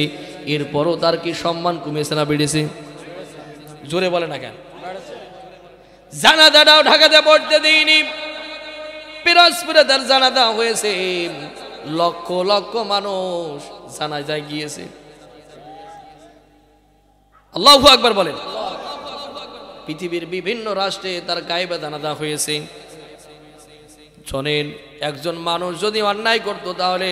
A: এরপরও তার কি সম্মান কমেছে না বেড়েছে? জোরে বলে না কেন? জানাজাটাও ঢাকাতে পড়তে দিইনি, পিরোজপুরে তার জানাজা হয়েছে, লক্ষ লক্ষ মানুষ জানাজায় গিয়েছে। আল্লাহু আকবার বলেন। পৃথিবীর বিভিন্ন রাষ্ট্রে তার গায়েবে জানাজা হয়েছে। শোনেন, একজন মানুষ যদি অন্যায় করতো তাহলে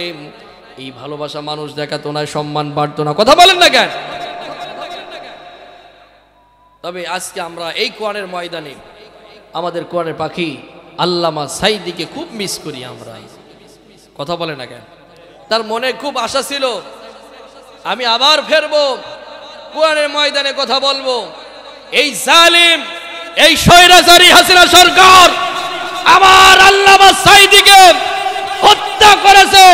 A: এই ভালোবাসা মানুষ দেখাতো না, সম্মান বাড়তো না। কথা বলেন না কেন? তবে আজকে আমরা এই কোরআনের ময়দানে আমাদের কোরআনের পাখি আল্লামা সাইদিকে খুব মিস করি আমরা। কথা বলে না কেন? তার মনে খুব আশা ছিল আমি আবার ফেরবো, কোরআনের ময়দানে কথা বলবো। এই জালিম, এই স্বৈরাচারী হাসিনা সরকার আমার আল্লামা সাইদিকে হত্যা করেছে।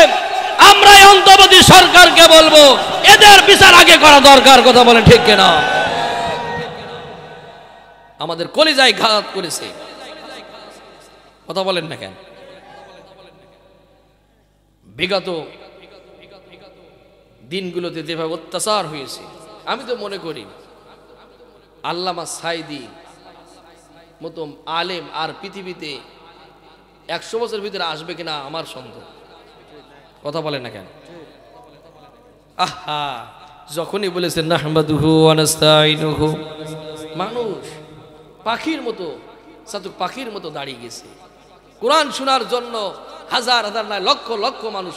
A: আমরা অন্তর্বর্তী সরকারকে বলবো এদের বিচার আগে করা দরকার। কথা বলেন ঠিক কিনা? আমাদের কলিজায় ঘাত করেছে। কথা বলেন না কেন? বিগত দিনগুলোতে যেভাবে অত্যাচার হয়েছে, আমি তো মনে করি আল্লামা সাইদি মতো আলেম আর পৃথিবীতে 100 বছর ভিতরে আসবে কিনা আমার সন্দেহ। কথা বলেন না কেন? আহা, যখনই বলেছেন নাহমাদুহু ওয়া নাস্তাইনুহু, মানুষ পাখির মতো, চাতক পাখির মতো দাঁড়িয়ে গেছে। কোরআন শোনার জন্য হাজার হাজার নয়, লক্ষ লক্ষ মানুষ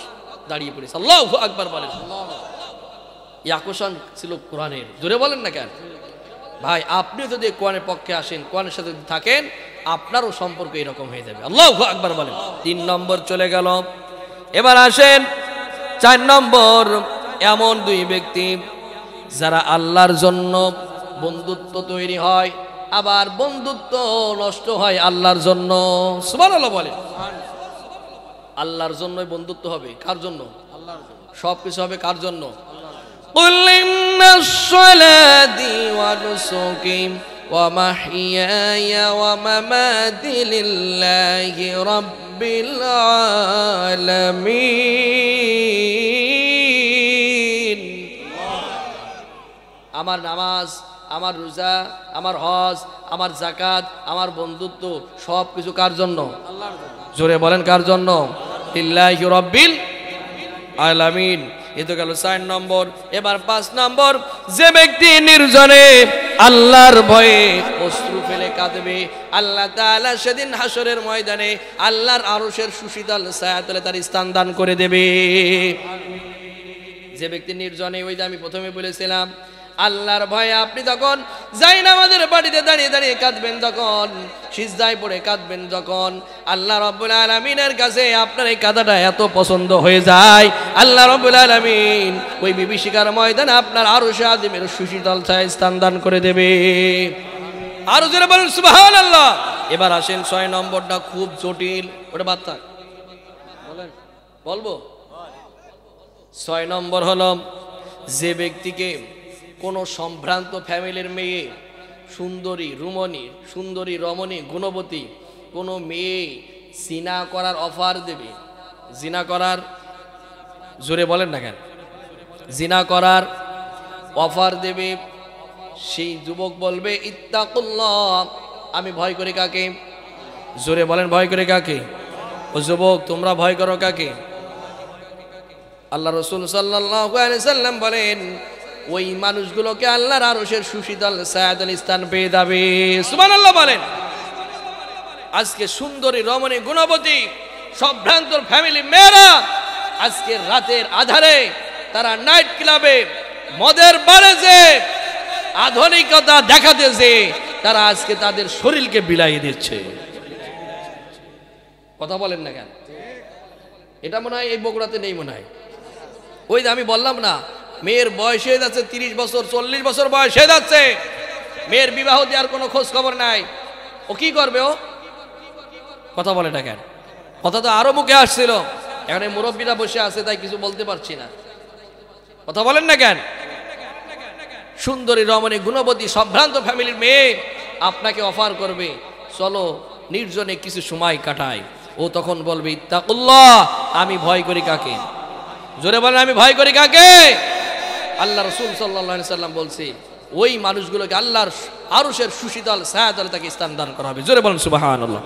A: দাঁড়িয়ে পড়েছে। আল্লাহু আকবার বলেন। এই আকর্ষণ ছিল কোরআনের। জোরে বলেন না কেন? ভাই, আপনি যদি কোরআনের পক্ষে আসেন, কোরআনের সাথে যদি থাকেন, আপনারও সম্পর্ক এরকম হয়ে যাবে। আল্লাহু আকবার বলেন। 3 নম্বর চলে গেল। এবার আসেন 4 নম্বর। এমন 2 ব্যক্তি যারা আল্লাহর জন্য বন্ধুত্ব তৈরি হয়, আবার বন্ধুত্ব নষ্ট হয় আল্লাহর জন্য। সুবহানাল্লাহ বলেন। আল্লাহর জন্যই বন্ধুত্ব হবে। কার জন্য? আল্লাহর জন্য। সবকিছু হবে কার জন্য? কুল ইন্নাস সালাতি ওয়া নুসুকি ওয়া মাহইয়ায়া ওয়া মামাতি লিল্লাহি রাব্বিল আলামিন। আমার নামাজ, আমার রোজা, আমার হজ, আমার যাকাত, আমার বন্ধুত্ব সবকিছু কার জন্য? আল্লাহর জন্য। জোরে বলেন কার জন্য? লিল্লাহি রাব্বিল আলামিন। এ তো গেল 4 নম্বর। এবার 5 নম্বর, যে ব্যক্তি নির্জনে আল্লাহর ভয়ে অশ্রু ফেলে কাঁদবে, আল্লাহ তাআলা সেদিন হাসরের ময়দানে আল্লাহর আরশের সুশীতল ছায়াতলে তার স্থান দান করে দেবে। যে ব্যক্তি নির্জনে, ওই যে আমি প্রথমে বলেছিলাম, আল্লাহর ভয়ে আপনি তখন জায়নামাজের বাড়িতে দাঁড়িয়ে দাঁড়িয়ে কাঁদবেন, যখন সিজদায় পড়ে কাঁদবেন, যখন আল্লাহ রাব্বুল আলামিনের কাছে আপনার এই কাঁদাটা এত পছন্দ হয়ে যায়, আল্লাহ রাব্বুল আলামিন ওই বিভীষিকার ময়দানে আপনার আরশে আযিমের সুশীতল ছায়ায় স্থান দান করে দেবে। আরো জোরে বলেন সুবহানাল্লাহ। এবার আসেন 6 নম্বরটা, খুব জটিল। ওটা বাদ থাক, বলেন, বলবো। 6 নম্বর হলো, যে ব্যক্তিকে কোনো সম্ভ্রান্ত ফ্যামিলির মেয়ে, সুন্দরী রমণী গুণবতী কোনো মেয়ে জিনা করার অফার দেবে, জিনা করার, জোরে বলেন না কেন, জিনা করার অফার দেবে, সেই যুবক বলবে ইত্তাকুল্লাহ, আমি ভয় করি কাকে? জোরে বলেন, ভয় করে কাকে? ও যুবক, তোমরা ভয় করো কাকে? আল্লাহ রাসূল সাল্লাল্লাহু আলাইহি সাল্লাম বলেন, ওই মানুষগুলোকে আল্লাহর আরশের সুশীতল ছায়াতলে স্থান পেয়ে যাবে। সুবহানাল্লাহ বলেন। আজকে সুন্দরী রমণী গুণবতী সম্ভ্রান্ত ফ্যামিলি মেয়েরা আজকে রাতের আধারে তারা নাইট ক্লাবে মদের বারে যে আধুনিকতা দেখাতেছে, তারা আজকে তাদের শরীরকে বিলাইয়ে দিচ্ছে। কথা বলেন না কেন? এটা মনে হয় এই বগুড়াতে নেই, মনে হয়। ওই যে আমি বললাম না, মেয়ের বয়স হয়ে যাচ্ছে 30 বছর, 40 বছর বয়স হয়ে যাচ্ছে, মেয়ের বিবাহ দেওয়ার কোনো খোঁজ খবর নাই। ও কি করবে? ও কথা বলে না কেন? কথা তো আরো মুখে আসছিল, এখানে মুরব্বীরা বসে আছে তাই কিছু বলতে পারছি না। কথা বলেন না কেন? সুন্দরী রমণী গুণবতী সম্ভ্রান্ত ফ্যামিলির মেয়ে আপনাকে অফার করবে, চলো নির্জনে কিছু সময় কাটাই। ও তখন বলবে ইত্তাকুল্লাহ, আমি ভয় করি কাকে? জোরে বলেন, আমি ভয় করি কাকে? আল্লাহ রাসূল সাল্লাল্লাহু আলাইহি সাল্লাম বলছে, ওই মানুষগুলোকে আল্লাহর আরশের সুশীতল ছায়াতলে তাকে স্থান দান করা হবে। জোরে বলেন সুবহানাল্লাহ।